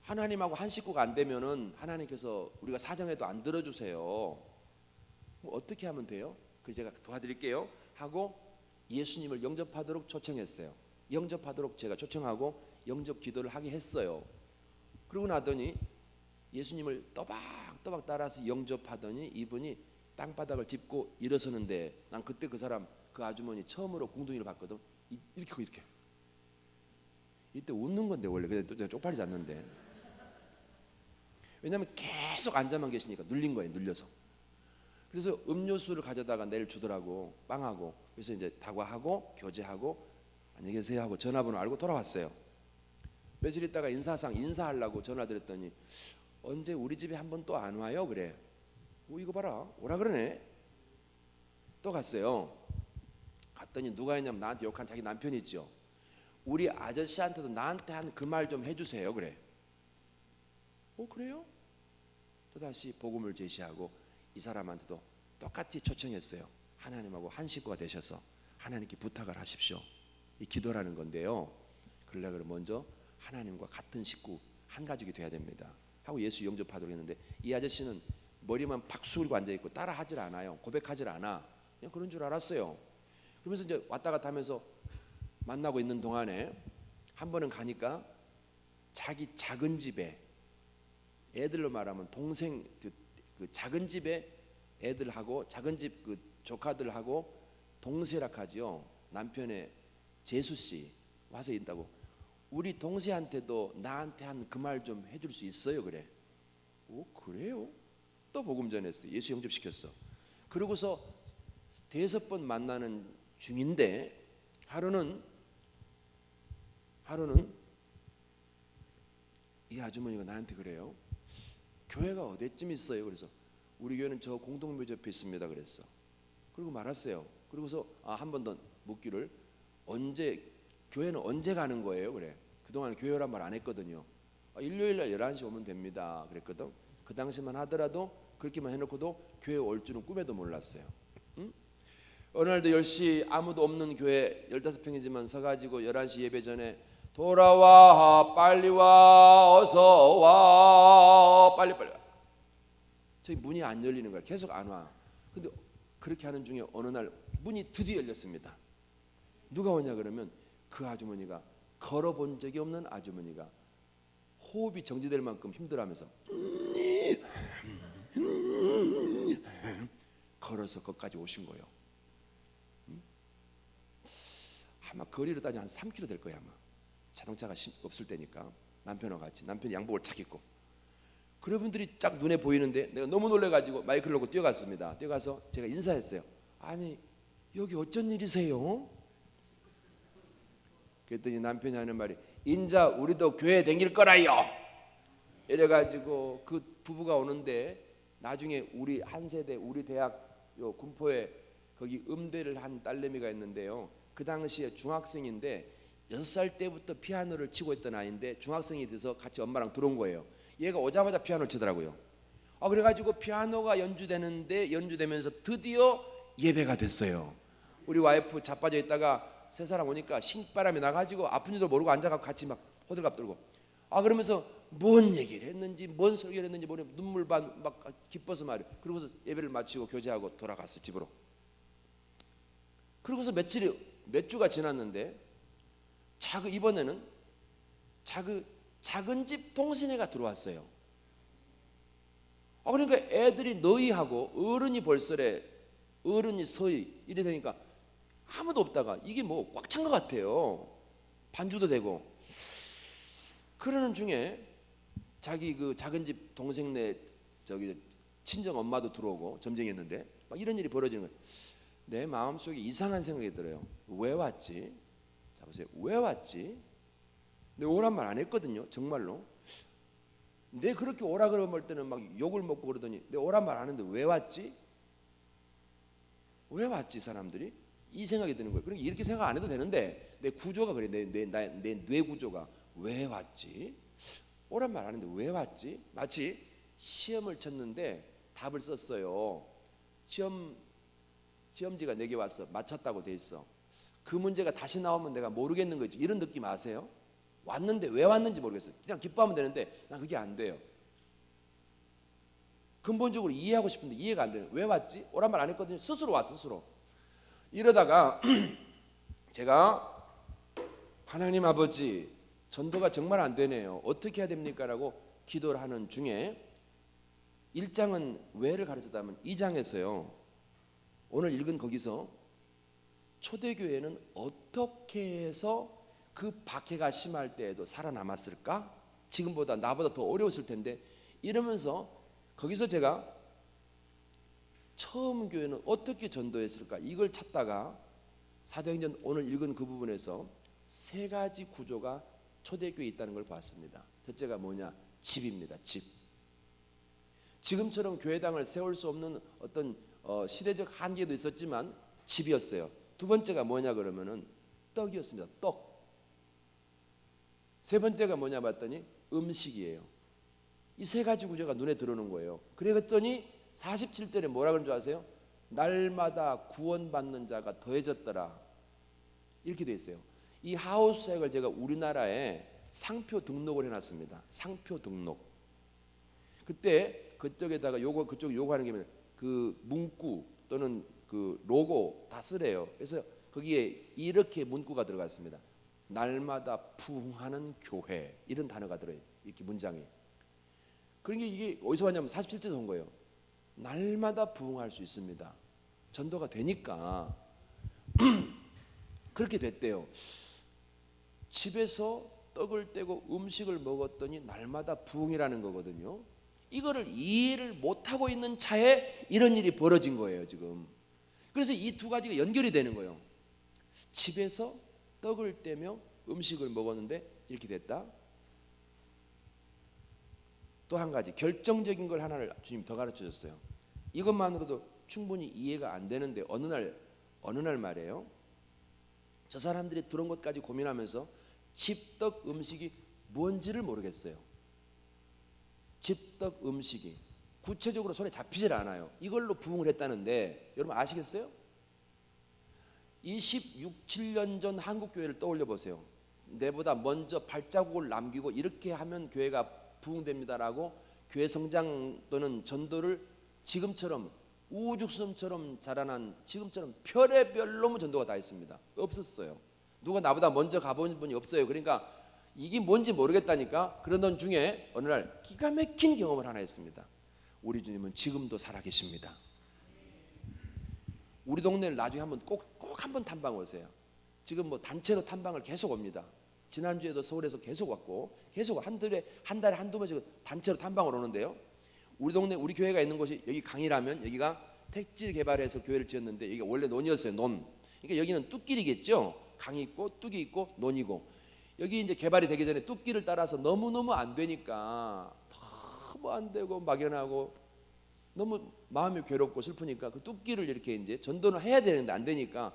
A: 하나님하고 한 식구가 안 되면은 하나님께서 우리가 사정해도 안 들어주세요. 뭐 어떻게 하면 돼요? 그래서 제가 도와드릴게요 하고 예수님을 영접하도록 초청했어요. 영접하도록 제가 초청하고 영접 기도를 하게 했어요. 그러고 나더니 예수님을 또박또박 따라서 영접하더니 이분이 땅바닥을 짚고 일어서는데 난 그때 그 사람, 그 아주머니 처음으로 궁둥이를 봤거든. 이렇게 이때 웃는 건데 원래 근데 쪽팔리지 않는데. 왜냐하면 계속 앉아만 계시니까 눌린 거예요. 눌려서. 그래서 음료수를 가져다가 내일 주더라고. 빵하고. 그래서 이제 다과하고 교제하고 안녕히 계세요 하고 전화번호 알고 돌아왔어요. 며칠 있다가 인사하려고 전화 드렸더니 언제 우리 집에 한 번 또 안 와요? 그래. 이거 봐라. 오라 그러네. 또 갔어요. 갔더니 누가 했냐면 나한테 욕한 자기 남편이 있죠. 우리 아저씨한테도 나한테 한 그 말 좀 해주세요. 그래. 그래요? 또다시 복음을 제시하고 이 사람한테도 똑같이 초청했어요. 하나님하고 한 식구가 되셔서 하나님께 부탁을 하십시오. 이 기도라는 건데요. 그러려면 먼저 하나님과 같은 식구, 한 가족이 돼야 됩니다. 하고 예수 영접하도록 했는데 이 아저씨는 머리만 팍 숙이고 앉아있고 따라 하질 않아요. 고백하질 않아. 그냥 그런 줄 알았어요. 그러면서 이제 왔다 갔다 하면서 만나고 있는 동안에 한 번은 가니까 자기 작은 집에 애들로 말하면 동생 그 작은 집에 애들하고 작은 집 그 조카들하고 동생락하지요. 남편의 재수 씨 와서 있다고. 우리 동생한테도 나한테 한 그 말 좀 해줄 수 있어요? 그래. 그래요? 또 복음 전했어. 예수 영접시켰어. 그러고서 5번 만나는 중인데 하루는 이 아주머니가 나한테 그래요. 교회가 어디쯤 있어요? 그래서 우리 교회는 저 공동묘지 옆에 있습니다. 그랬어. 그리고 말았어요. 그러고서 한 번 더 묻기를 교회는 언제 가는 거예요? 그래. 그동안 교회란 말 안 했거든요. 일요일날 11시 오면 됩니다. 그랬거든. 그 당시만 하더라도 그렇게만 해놓고도 교회 올 줄은 꿈에도 몰랐어요. 응? 어느 날도 10시 아무도 없는 교회 15평이지만 서가지고 11시 예배 전에 돌아와 빨리 와 어서 와 빨리 와. 저기 문이 안 열리는 거야. 계속 안 와. 근데 그렇게 하는 중에 어느 날 문이 드디어 열렸습니다. 누가 오냐 그러면 그 아주머니가 걸어본 적이 없는 아주머니가 호흡이 정지될 만큼 힘들어하면서 걸어서 거기까지 오신 거예요. 아마 거리로 따지면 한 3km 될 거야. 아마 자동차가 없을 때니까 남편하고 같이 남편이 양복을 착 입고 그분들이 쫙 눈에 보이는데 내가 너무 놀래가지고 마이크를 놓고 뛰어갔습니다. 뛰어가서 제가 인사했어요. 아니 여기 어쩐 일이세요? 그랬더니 남편이 하는 말이 인자 우리도 교회 다닐 거라요. 이래가지고 그 부부가 오는데 나중에 우리 한 세대 우리 대학 요 군포에 거기 음대를 한 딸내미가 있는데요. 그 당시에 중학생인데 6살 때부터 피아노를 치고 있던 아이인데 중학생이 돼서 같이 엄마랑 들어온 거예요. 얘가 오자마자 피아노를 치더라고요. 그래가지고 피아노가 연주되면서 드디어 예배가 됐어요. 우리 와이프 자빠져 있다가 세 사람 오니까 신바람이 나가지고 아픈 줄도 모르고 앉아가지고 같이 막 호들갑 떨고 그러면서 뭔 얘기를 했는지 뭔 설교를 했는지 모르면 눈물 막 기뻐서 말이에요. 그러고서 예배를 마치고 교제하고 돌아갔어 집으로. 그러고서 몇 주가 지났는데 이번에는 작은 집 동생애가 들어왔어요. 그러니까 애들이 너희하고 어른이 벌써래 어른이 서희 이래 되니까 아무도 없다가 이게 뭐 꽉 찬 것 같아요. 반주도 되고. 그러는 중에 자기 그 작은 집 동생네 저기 친정 엄마도 들어오고 점쟁이였는데 막 이런 일이 벌어지는 거예요. 내 마음속에 이상한 생각이 들어요. 왜 왔지? 자 보세요. 왜 왔지? 내 오란 말 안 했거든요. 정말로. 내 그렇게 오라 그럴 때는 막 욕을 먹고 그러더니 내 오란 말 안 했는데 왜 왔지? 왜 왔지 사람들이? 이 생각이 드는 거예요. 그러니까 이렇게 생각 안 해도 되는데 내 구조가 그래. 내 뇌 구조가 왜 왔지? 오란 말 안 했는데 왜 왔지? 마치 시험을 쳤는데 답을 썼어요. 시험지가 내게 왔어. 맞췄다고 돼 있어. 그 문제가 다시 나오면 내가 모르겠는 거지. 이런 느낌 아세요? 왔는데 왜 왔는지 모르겠어요. 그냥 기뻐하면 되는데 난 그게 안 돼요. 근본적으로 이해하고 싶은데 이해가 안 돼요. 왜 왔지? 오란 말 안 했거든요. 스스로 왔어. 스스로. 이러다가 제가 하나님 아버지 전도가 정말 안 되네요. 어떻게 해야 됩니까? 라고 기도를 하는 중에 1장은 왜를 가르쳤다면 2장에서요. 오늘 읽은 거기서 초대교회는 어떻게 해서 그 박해가 심할 때에도 살아남았을까? 지금보다 나보다 더 어려웠을 텐데 이러면서 거기서 제가 처음 교회는 어떻게 전도했을까? 이걸 찾다가 사도행전 오늘 읽은 그 부분에서 3가지 구조가 초대교회에 있다는 걸 봤습니다. 첫째가 뭐냐? 집입니다. 집. 지금처럼 교회당을 세울 수 없는 어떤 시대적 한계도 있었지만 집이었어요. 두 번째가 뭐냐 그러면은 떡이었습니다. 떡. 세 번째가 뭐냐 봤더니 음식이에요. 이 3가지 구조가 눈에 들어오는 거예요. 그랬더니 47절에 뭐라 그런 줄 아세요? 날마다 구원받는 자가 더해졌더라. 이렇게 돼 있어요. 이 하우스 사역을 제가 우리나라에 상표 등록을 해놨습니다. 상표 등록. 그때 그쪽에다가 그쪽 요구하는 게 그 문구 또는 그 로고 다 쓰래요. 그래서 거기에 이렇게 문구가 들어갔습니다. 날마다 부흥하는 교회 이런 단어가 들어요. 이렇게 문장이. 그러니까 이게 어디서 왔냐면 47절에서 온 거예요. 날마다 부흥할 수 있습니다. 전도가 되니까 그렇게 됐대요. 집에서 떡을 떼고 음식을 먹었더니 날마다 부흥이라는 거거든요. 이거를 이해를 못하고 있는 차에 이런 일이 벌어진 거예요 지금. 그래서 이 2가지가 연결이 되는 거예요. 집에서 떡을 떼며 음식을 먹었는데 이렇게 됐다. 또 한 가지 결정적인 걸 하나를 주님 더 가르쳐 줬어요. 이것만으로도 충분히 이해가 안 되는데 어느 날 말이에요. 저 사람들이 들은 것까지 고민하면서 집떡 음식이 뭔지를 모르겠어요. 집떡 음식이 구체적으로 손에 잡히질 않아요. 이걸로 부흥을 했다는데 여러분 아시겠어요? 26, 7년 전 한국 교회를 떠올려 보세요. 내보다 먼저 발자국을 남기고 이렇게 하면 교회가 부흥됩니다라고 교회 성장 또는 전도를 지금처럼 우죽순처럼 자라난 지금처럼 별의별로 전도가 다 있습니다. 없었어요. 누가 나보다 먼저 가본 분이 없어요. 그러니까 이게 뭔지 모르겠다니까. 그러던 중에 어느 날 기가 막힌 경험을 하나 했습니다. 우리 주님은 지금도 살아계십니다. 우리 동네를 나중에 한번 꼭 한번 탐방 오세요. 지금 뭐 단체로 탐방을 계속 옵니다. 지난주에도 서울에서 계속 왔고 계속 한 달에 한두 번씩 단체로 탐방을 오는데요. 우리 동네 우리 교회가 있는 곳이 여기 강이라면 여기가 택지 개발해서 교회를 지었는데 이게 원래 논이었어요. 논. 그러니까 여기는 뚝길이겠죠. 강이 있고 뚝이 있고 논이고, 여기 이제 개발이 되기 전에 뚝길을 따라서 너무너무 안 되니까 너무 안 되고 막연하고 너무 마음이 괴롭고 슬프니까 그 뚝길을 이렇게 이제 전도는 해야 되는데 안 되니까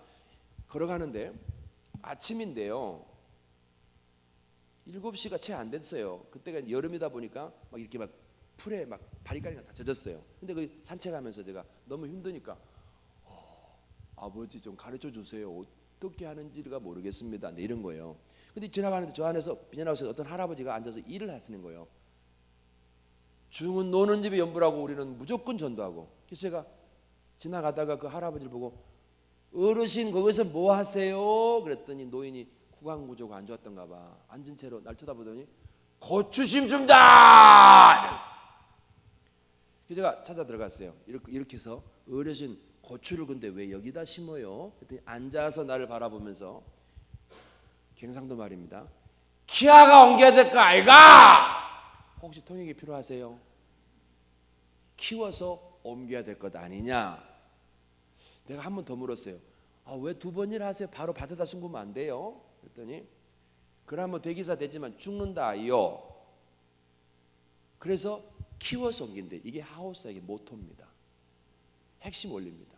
A: 걸어가는데 아침인데요. 7시가 채 안 됐어요. 그때가 여름이다 보니까 막 이렇게 막 풀에 막 바리까리가 다 젖었어요. 근데 그 산책하면서 제가 너무 힘드니까 아버지 좀 가르쳐 주세요. 어떻게 하는지가 모르겠습니다. 네, 이런 거예요. 근데 지나가는데 저 안에서 비닐하우스에 어떤 할아버지가 앉아서 일을 하시는 거예요. 중은 노는 집에 연부라고 우리는 무조건 전도하고. 그래서 제가 지나가다가 그 할아버지를 보고 어르신 거기서 뭐 하세요? 그랬더니 노인이 구강구조가 안 좋았던가 봐. 앉은 채로 날 쳐다보더니 고추 심습니다. 그래서 제가 찾아 들어갔어요. 이렇게 해서 어르신 고추를 근데 왜 여기다 심어요? 그랬더니 앉아서 나를 바라보면서 경상도 말입니다. 키아가 옮겨야 될 거 아이가? 혹시 통역이 필요하세요? 키워서 옮겨야 될 것 아니냐? 내가 한 번 더 물었어요. 왜 2번이나 하세요? 바로 밭에다 숨기면 안 돼요? 그랬더니 그러면 대기사 되지만 죽는다 아이요. 그래서 키워서 옮긴대. 이게 하우스의 모토입니다. 핵심 원리입니다.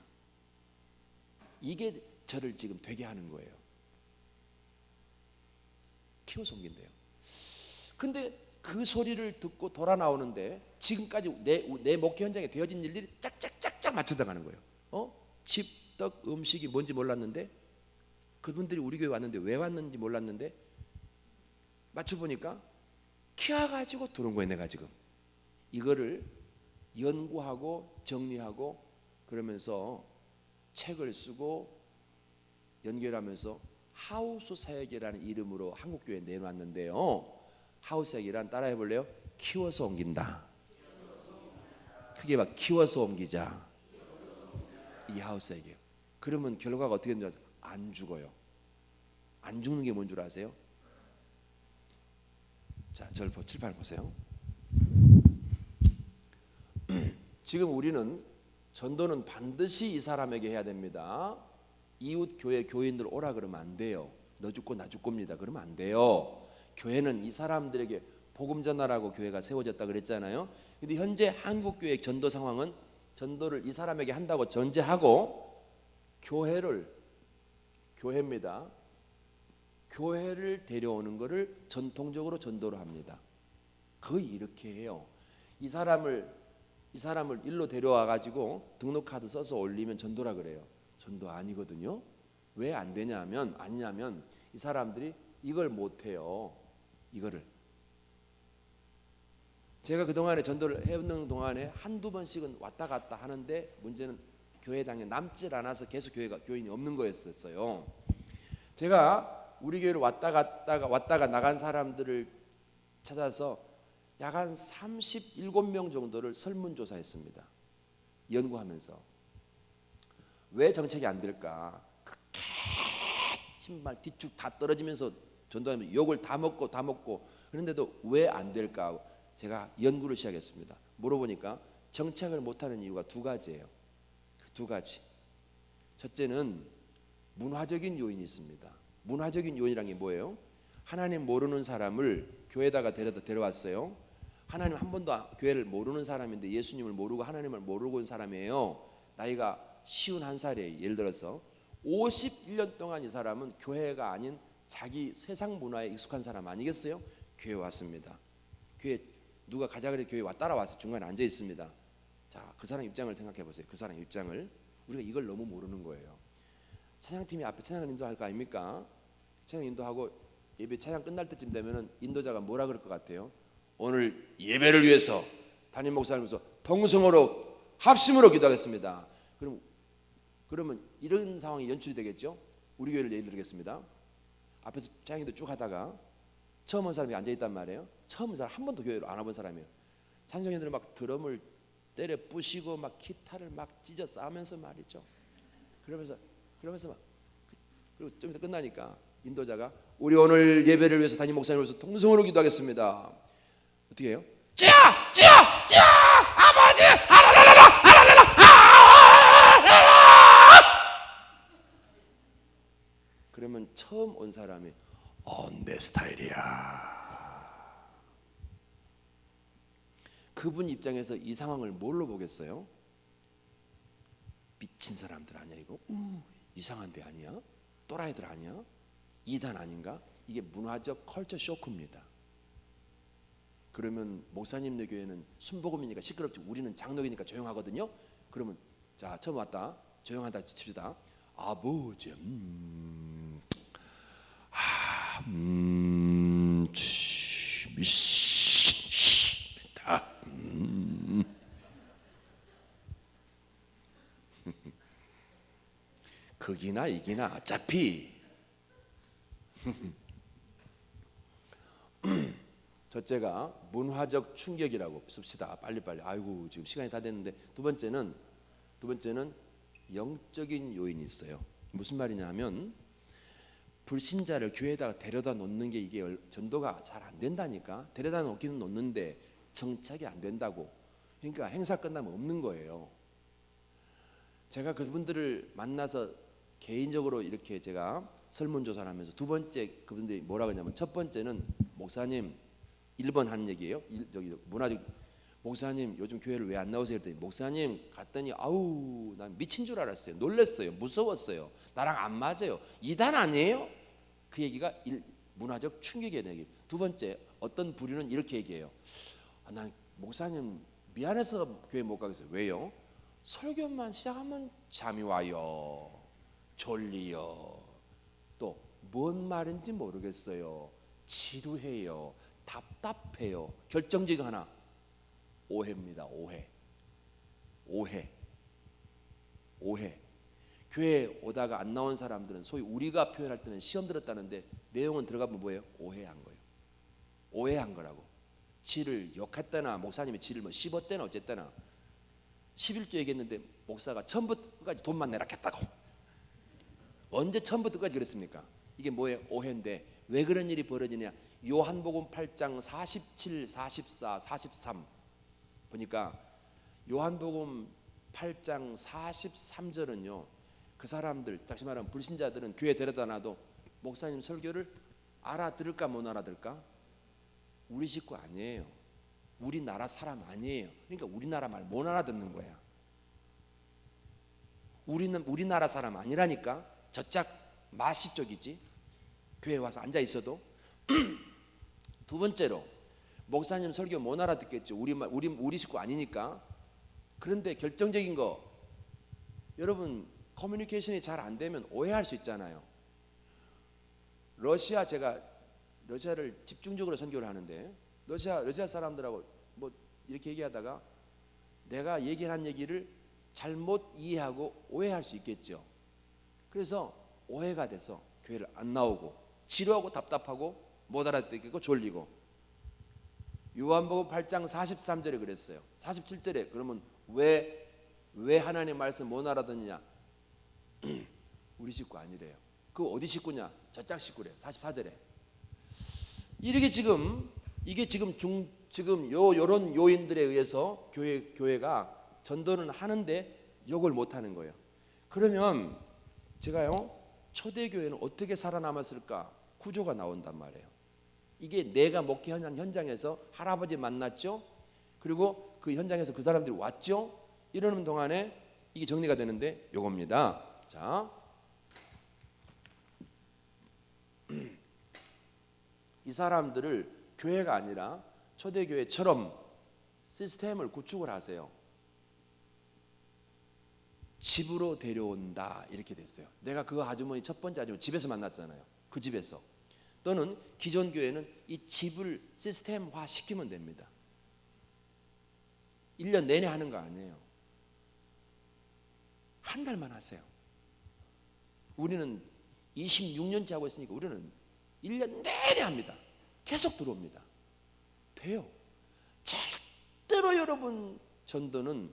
A: 이게 저를 지금 되게 하는 거예요. 키워서 옮긴대요. 근데 그 소리를 듣고 돌아 나오는데 지금까지 내 목회 현장에 되어진 일들이 짝짝짝짝 맞춰져 가는 거예요. 집, 떡, 음식이 뭔지 몰랐는데 그분들이 우리 교회 왔는데 왜 왔는지 몰랐는데 맞춰보니까 키워가지고 들어온 거예요. 내가 지금 이거를 연구하고 정리하고 그러면서 책을 쓰고 연결하면서 하우스 사역이라는 이름으로 한국교회에 내놨는데요. 하우스 사역이란 따라해 볼래요? 키워서 옮긴다. 크게 막 키워서 옮기자. 이 하우스 사역이에요. 그러면 결과가 어떻게 되는지 아세요? 안 죽어요. 안 죽는 게 뭔 줄 아세요? 자, 저를 칠판을 보세요. 지금 우리는 전도는 반드시 이 사람에게 해야 됩니다. 이웃 교회 교인들 오라 그러면 안 돼요. 너 죽고 나 죽고입니다. 그러면 안 돼요. 교회는 이 사람들에게 복음 전하라고 교회가 세워졌다 그랬잖아요. 근데 현재 한국 교회 전도 상황은 전도를 이 사람에게 한다고 전제하고 교회입니다. 교회를 데려오는 것을 전통적으로 전도를 합니다. 거의 이렇게 해요. 이 사람을 일로 데려와 가지고 등록카드 써서 올리면 전도라 그래요. 전도 아니거든요. 왜 안 되냐면 아니냐면 이 사람들이 이걸 못 해요. 이거를 제가 그동안에 전도를 해오는 동안에 한두 번씩은 왔다 갔다 하는데 문제는 교회당에 남질 않아서 계속 교인이 없는 거였어요. 제가 우리 교회를 왔다가 나간 사람들을 찾아서 약 한 37명 정도를 설문조사했습니다. 연구하면서 왜 정책이 안 될까? 신발 뒤축 다 떨어지면서 전도하면서 욕을 다 먹고 그런데도 왜 안 될까? 제가 연구를 시작했습니다. 물어보니까 정책을 못하는 이유가 2가지예요. 2가지. 첫째는 문화적인 요인이 있습니다. 문화적인 요인이란 게 뭐예요? 하나님 모르는 사람을 교회에다가 데려왔어요. 하나님 한 번도 교회를 모르는 사람인데 예수님을 모르고 하나님을 모르고 온 사람이에요. 나이가 51살이에요. 예를 들어서 51년 동안 이 사람은 교회가 아닌 자기 세상 문화에 익숙한 사람 아니겠어요? 교회 왔습니다. 교회 누가 가자 그래 교회 따라와서 중간에 앉아 있습니다. 자, 그 사람 입장을 생각해 보세요. 그 사람 입장을 우리가 이걸 너무 모르는 거예요. 찬양팀이 앞에 찬양을 인도할 거 아닙니까? 찬양 인도하고 예배 찬양 끝날 때쯤 되면은 인도자가 뭐라 그럴 것 같아요? 오늘 예배를 위해서 담임 목사님께서 통성으로 합심으로 기도하겠습니다. 그러면 이런 상황이 연출이 되겠죠? 우리 교회를 예를 들겠습니다. 앞에서 찬양인도 쭉 하다가 처음 온 사람이 앉아 있단 말이에요. 처음 온 사람 한 번도 교회를 안 와본 사람이에요. 찬송인들은 막 드럼을 때려 부시고 막 기타를 막 찢어 싸면서 말이죠. 그러면서 막 그리고 좀 이따 끝나니까 인도자가 우리 오늘 예배를 위해서 담임 목사님을 위해서 통성으로 기도하겠습니다. 어떻게 해요? 찌야 아버지 하랄랄라 처음 온 사람이 내 스타일이야. 그분 입장에서 이 상황을 뭘로 보겠어요? 미친 사람들 아니야 이거? 이상한 데 아니야? 또라이들 아니야? 이단 아닌가? 이게 문화적 컬처 쇼크입니다. 그러면 목사님네 교회는 순복음이니까 시끄럽지, 우리는 장로이니까 조용하거든요. 그러면 자, 처음 왔다, 조용하다 칩시다. 아버지 다 극이나 이기나 어차피 첫째가 문화적 충격이라고 씁시다. 빨리빨리. 아이고 지금 시간이 다 됐는데, 두 번째는 영적인 요인이 있어요. 무슨 말이냐 하면 불신자를 교회에다가 데려다 놓는 게 이게 전도가 잘 안 된다니까. 데려다 놓기는 놓는데 정착이 안 된다고. 그러니까 행사 끝나면 없는 거예요. 제가 그분들을 만나서 개인적으로 이렇게 제가 설문조사를 하면서 두 번째 그분들이 뭐라고 하냐면, 첫 번째는 목사님 1번 하는 얘기예요. 저기 문화적 목사님 요즘 교회를 왜 안 나오세요? 했더니 목사님 갔더니 아우 난 미친 줄 알았어요. 놀랬어요. 무서웠어요. 나랑 안 맞아요. 이단 아니에요? 그 얘기가 문화적 충격의 얘기. 두 번째, 어떤 부류는 이렇게 얘기해요. 난 목사님 미안해서 교회 못 가겠어요. 왜요? 설교만 시작하면 잠이 와요. 졸리요. 또 뭔 말인지 모르겠어요. 지루해요. 답답해요. 결정적인 하나, 오해입니다. 오해. 교회에 오다가 안 나온 사람들은 소위 우리가 표현할 때는 시험 들었다는데 내용은 들어가면 뭐예요? 오해한 거예요. 오해한 거라고. 지를 욕했다나 목사님이 지를 뭐 씹었대나 어쨌다나 11조 얘기했는데 목사가 처음부터 끝까지 돈만 내라 했다고. 언제 처음부터 끝까지 그랬습니까? 이게 뭐예요? 오해인데 왜 그런 일이 벌어지냐? 요한복음 8장 47, 44, 43 보니까 요한복음 8장 43절은요, 그 사람들, 다시 말하면 불신자들은 교회 데려다 놔도 목사님 설교를 알아들을까 못 알아들을까? 우리 식구 아니에요. 우리나라 사람 아니에요. 그러니까 우리나라 말 못 알아듣는 거야. 우리는 우리나라 사람 아니라니까. 저짝 마시 쪽이지. 교회에 와서 앉아 있어도. 두 번째로 목사님 설교 못 알아듣겠죠. 우리 식구 아니니까. 그런데 결정적인 거, 여러분 커뮤니케이션이 잘 안 되면 오해할 수 있잖아요. 제가 러시아를 집중적으로 선교를 하는데 러시아 사람들하고 뭐 이렇게 얘기하다가 내가 얘기한 얘기를 잘못 이해하고 오해할 수 있겠죠. 그래서 오해가 돼서 교회를 안 나오고 지루하고 답답하고 못 알아듣겠고 졸리고. 요한복음 8장 43절에 그랬어요. 47절에 그러면 왜 하나님 말씀 못 알아듣느냐? 우리 식구 아니래요. 그 어디 식구냐? 저짝 식구래. 44절에. 이게 지금 요런 요인들에 의해서 교회가 전도는 하는데 욕을 못 하는 거예요. 그러면 제가요, 초대교회는 어떻게 살아남았을까? 구조가 나온단 말이에요. 이게 내가 목회하는 현장에서 할아버지 만났죠. 그리고 그 현장에서 그 사람들이 왔죠. 이러는 동안에 이게 정리가 되는데 요겁니다. 자, 이 사람들을 교회가 아니라 초대교회처럼 시스템을 구축을 하세요. 집으로 데려온다 이렇게 됐어요. 내가 그 아주머니 첫 번째 아주머니 집에서 만났잖아요. 그 집에서. 또는 기존 교회는 이 집을 시스템화 시키면 됩니다. 1년 내내 하는 거 아니에요. 한 달만 하세요. 우리는 26년째 하고 있으니까 우리는 1년 내내 합니다. 계속 들어옵니다. 돼요. 절대로 여러분 전도는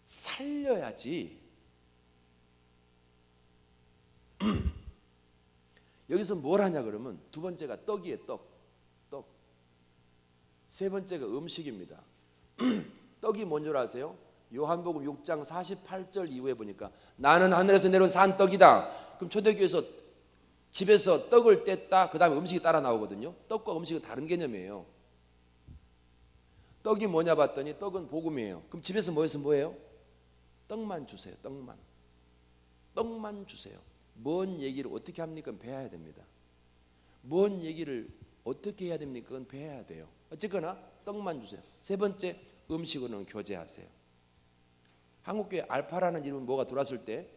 A: 살려야지. 여기서 뭘 하냐 그러면 두 번째가 떡이에요. 떡. 세 번째가 음식입니다. 떡이 뭔 줄 아세요? 요한복음 6장 48절 이후에 보니까 나는 하늘에서 내려온 산 떡이다. 그럼 초대교회에서 집에서 떡을 뗐다, 그 다음에 음식이 따라 나오거든요. 떡과 음식은 다른 개념이에요. 떡이 뭐냐 봤더니 떡은 복음이에요. 그럼 집에서 모여서 뭐예요? 떡만 주세요. 떡만 주세요. 뭔 얘기를 어떻게 합니까? 배워야 됩니다. 뭔 얘기를 어떻게 해야 됩니까? 그건 배워야 돼요. 어쨌거나 떡만 주세요. 세 번째, 음식으로는 교제하세요. 한국교회 알파라는 이름은 뭐가 들어왔을 때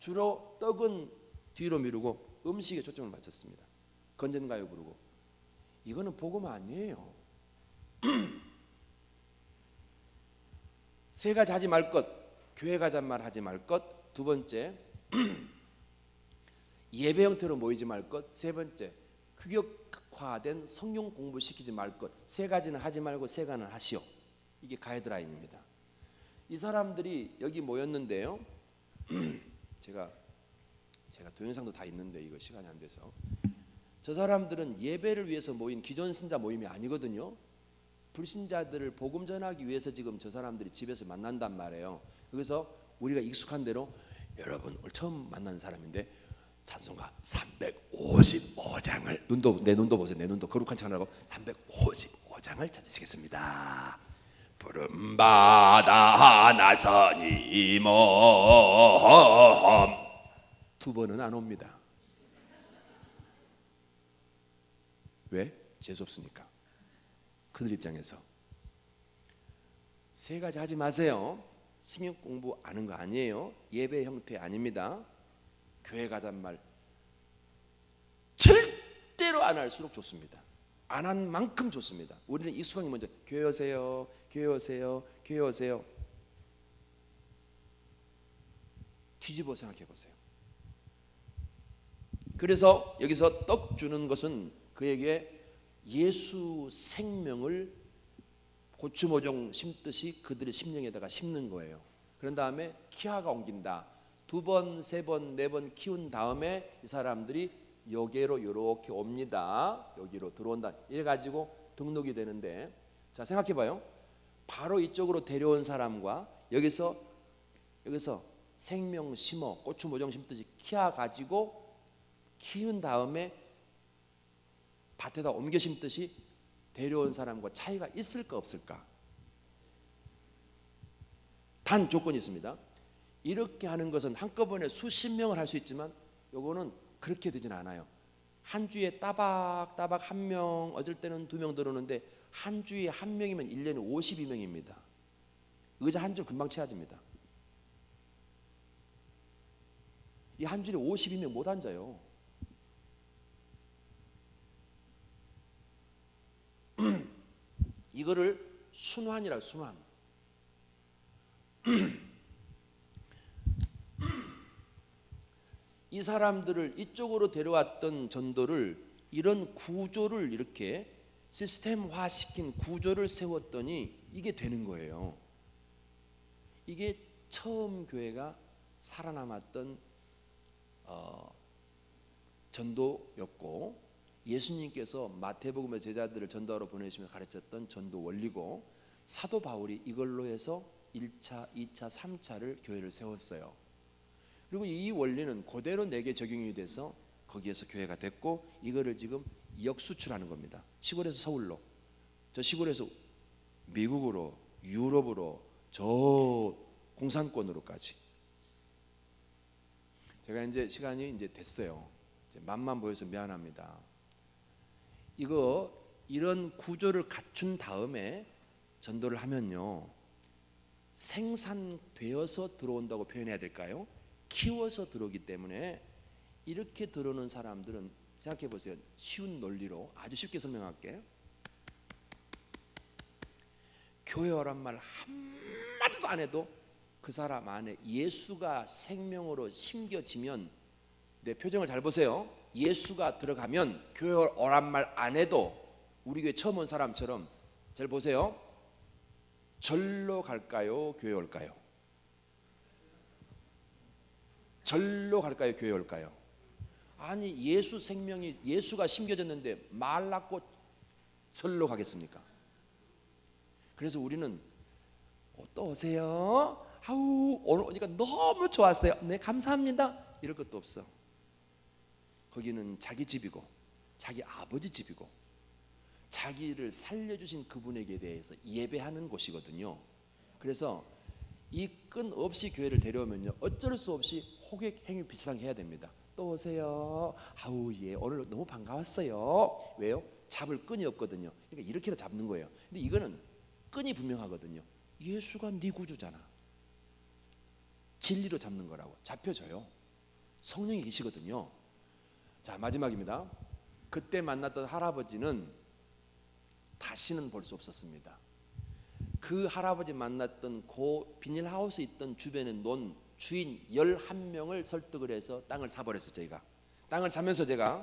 A: 주로 떡은 뒤로 미루고 음식에 초점을 맞췄습니다. 건전가요 부르고. 이거는 복음 아니에요. 세 가지 하지 말 것, 교회 가잔 말 하지 말 것. 두 번째, 예배 형태로 모이지 말 것. 세 번째, 규격화된 성경 공부 시키지 말 것. 세 가지는 하지 말고 세 가지는 하시오. 이게 가이드라인입니다. 이 사람들이 여기 모였는데요. 제가 동영상도 다 있는데 이거 시간이 안 돼서, 저 사람들은 예배를 위해서 모인 기존 신자 모임이 아니거든요. 불신자들을 복음 전하기 위해서 지금 저 사람들이 집에서 만난단 말이에요. 그래서 우리가 익숙한 대로 여러분 오늘 처음 만난 사람인데 찬송가 355장을 내 눈도 보세요. 내 눈도 거룩한 찬양하고 355장을 찾으시겠습니다. 푸른바다 나선이 먼 두 번은 안 옵니다. 왜? 재수 없으니까. 그들 입장에서 세 가지 하지 마세요. 성경 공부 아는 거 아니에요. 예배 형태 아닙니다. 교회 가잔 말 절대로 안 할수록 좋습니다. 안 한 만큼 좋습니다. 우리는 익숙한 게 먼저 교회 오세요, 교회 오세요, 교회 오세요. 뒤집어 생각해 보세요. 그래서 여기서 떡 주는 것은 그에게 예수 생명을 고추 모종 심듯이 그들의 심령에다가 심는 거예요. 그런 다음에 키아가 옮긴다. 두 번, 세 번, 네 번 키운 다음에 이 사람들이 여기로 이렇게 옵니다. 여기로 들어온다. 이래 가지고 등록이 되는데, 자 생각해봐요. 바로 이쪽으로 데려온 사람과 여기서 생명 심어 고추 모종 심듯이 키워 가지고 키운 다음에 밭에다 옮겨 심듯이 데려온 사람과 차이가 있을까 없을까? 단 조건이 있습니다. 이렇게 하는 것은 한꺼번에 수십 명을 할 수 있지만 요거는 그렇게 되진 않아요. 한 주에 따박따박 한 명, 어쩔 때는 두 명 들어오는데 한 주에 한 명이면 1년에 52명입니다. 의자 한 줄 금방 채워집니다. 이 한 줄에 52명 못 앉아요. 이거를 순환이라고, 순환. 이 사람들을 이쪽으로 데려왔던 전도를 이런 구조를 이렇게 시스템화시킨 구조를 세웠더니 이게 되는 거예요. 이게 처음 교회가 살아남았던 전도였고, 예수님께서 마태복음의 제자들을 전도하러 보내시며 가르쳤던 전도 원리고, 사도 바울이 이걸로 해서 1차, 2차, 3차를 교회를 세웠어요. 그리고 이 원리는 그대로 내게 적용이 돼서 거기에서 교회가 됐고, 이거를 지금 역수출하는 겁니다. 시골에서 서울로, 저 시골에서 미국으로, 유럽으로, 저 공산권으로까지. 제가 이제 시간이 이제 됐어요. 이제 맛만 보여서 미안합니다. 이런 구조를 갖춘 다음에 전도를 하면요, 생산되어서 들어온다고 표현해야 될까요? 키워서 들어오기 때문에 이렇게 들어오는 사람들은 생각해 보세요. 쉬운 논리로 아주 쉽게 설명할게요. 교회 오란 말 한마디도 안 해도 그 사람 안에 예수가 생명으로 심겨지면, 내 표정을 잘 보세요. 예수가 들어가면 교회 오란 말 안 해도 우리 교회 처음 온 사람처럼 잘 보세요. 절로 갈까요? 교회 올까요? 절로 갈까요? 교회 올까요? 아니, 예수 생명이, 예수가 심겨졌는데 말 낳고 절로 가겠습니까? 그래서 우리는 또 오세요. 아우 오늘 오니까 너무 좋았어요. 네 감사합니다. 이럴 것도 없어. 거기는 자기 집이고 자기 아버지 집이고 자기를 살려주신 그분에게 대해서 예배하는 곳이거든요. 그래서 이 끈 없이 교회를 데려오면요 어쩔 수 없이 호객 행위 비슷하게 해야 됩니다. 또 오세요. 아우 예 오늘 너무 반가웠어요. 왜요? 잡을 끈이 없거든요. 그러니까 이렇게도 잡는 거예요. 근데 이거는 끈이 분명하거든요. 예수가 네 구주잖아. 진리로 잡는 거라고 잡혀져요. 성령이 계시거든요. 자 마지막입니다. 그때 만났던 할아버지는 다시는 볼 수 없었습니다. 그 할아버지 만났던 그 비닐하우스에 있던 주변에 논 주인 11명을 설득을 해서 땅을 사버렸어요. 저희가 땅을 사면서 제가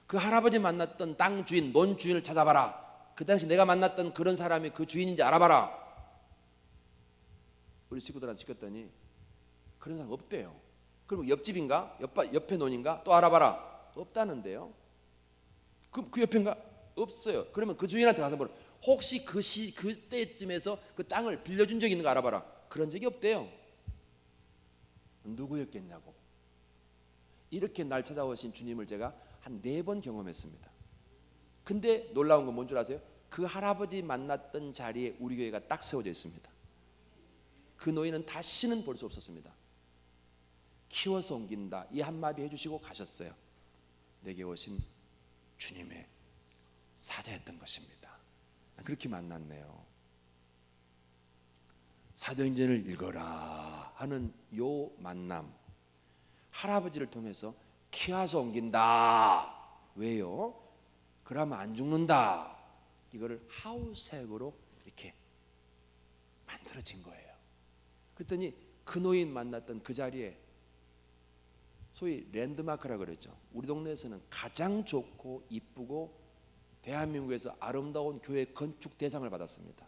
A: 그 할아버지 만났던 땅 주인 논 주인을 찾아봐라. 그 당시 내가 만났던 그런 사람이 그 주인인지 알아봐라. 우리 식구들한테 시켰더니 그런 사람 없대요. 그럼 옆집인가 옆에 논인가 또 알아봐라. 없다는데요. 그 옆인가 없어요. 그러면 그 주인한테 가서 물어. 혹시 그때쯤에서 그 땅을 빌려준 적이 있는가 알아봐라. 그런 적이 없대요. 누구였겠냐고. 이렇게 날 찾아오신 주님을 제가 한 4번 경험했습니다. 근데 놀라운 건 뭔 줄 아세요? 그 할아버지 만났던 자리에 우리 교회가 딱 세워져 있습니다. 그 노인은 다시는 볼 수 없었습니다. 키워서 옮긴다 이 한마디 해주시고 가셨어요. 내게 오신 주님의 사자였던 것입니다. 그렇게 만났네요. 사도행전을 읽어라 하는 요 만남, 할아버지를 통해서 키워서 옮긴다. 왜요? 그러면 안 죽는다. 이거를 하우색으로 이렇게 만들어진 거예요. 그랬더니 그 노인 만났던 그 자리에 소위 랜드마크라 그랬죠. 우리 동네에서는 가장 좋고 이쁘고 대한민국에서 아름다운 교회 건축 대상을 받았습니다.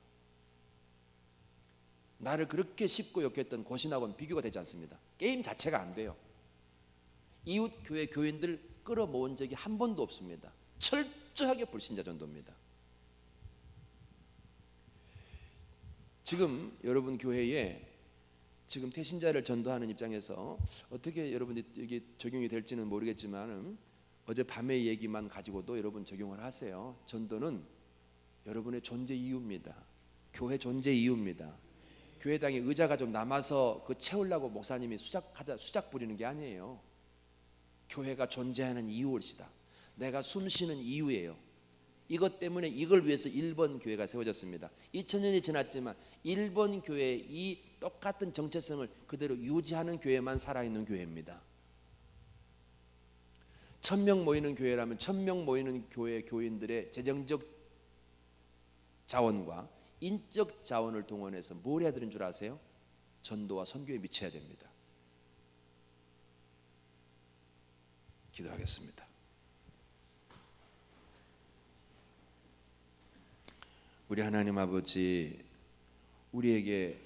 A: 나를 그렇게 씹고 욕했던 고신하고는 비교가 되지 않습니다. 게임 자체가 안 돼요. 이웃 교회 교인들 끌어모은 적이 한 번도 없습니다. 철저하게 불신자 전도입니다. 지금 여러분 교회에 지금 태신자를 전도하는 입장에서 어떻게 여러분이 이게 적용이 될지는 모르겠지만 어젯밤의 얘기만 가지고도 여러분 적용을 하세요. 전도는 여러분의 존재 이유입니다. 교회 존재 이유입니다. 교회당에 의자가 좀 남아서 그 채우려고 목사님이 수작 부리는 게 아니에요. 교회가 존재하는 이유일시다. 내가 숨쉬는 이유예요. 이것 때문에 이걸 위해서 1번 교회가 세워졌습니다. 2000년이 지났지만 1번 교회의 이 똑같은 정체성을 그대로 유지하는 교회만 살아있는 교회입니다. 1000명 모이는 교회라면 1000명 모이는 교회 교인들의 재정적 자원과 인적 자원을 동원해서 뭘 해야 되는 줄 아세요? 전도와 선교에 미쳐야 됩니다. 기도하겠습니다. 우리 하나님 아버지, 우리에게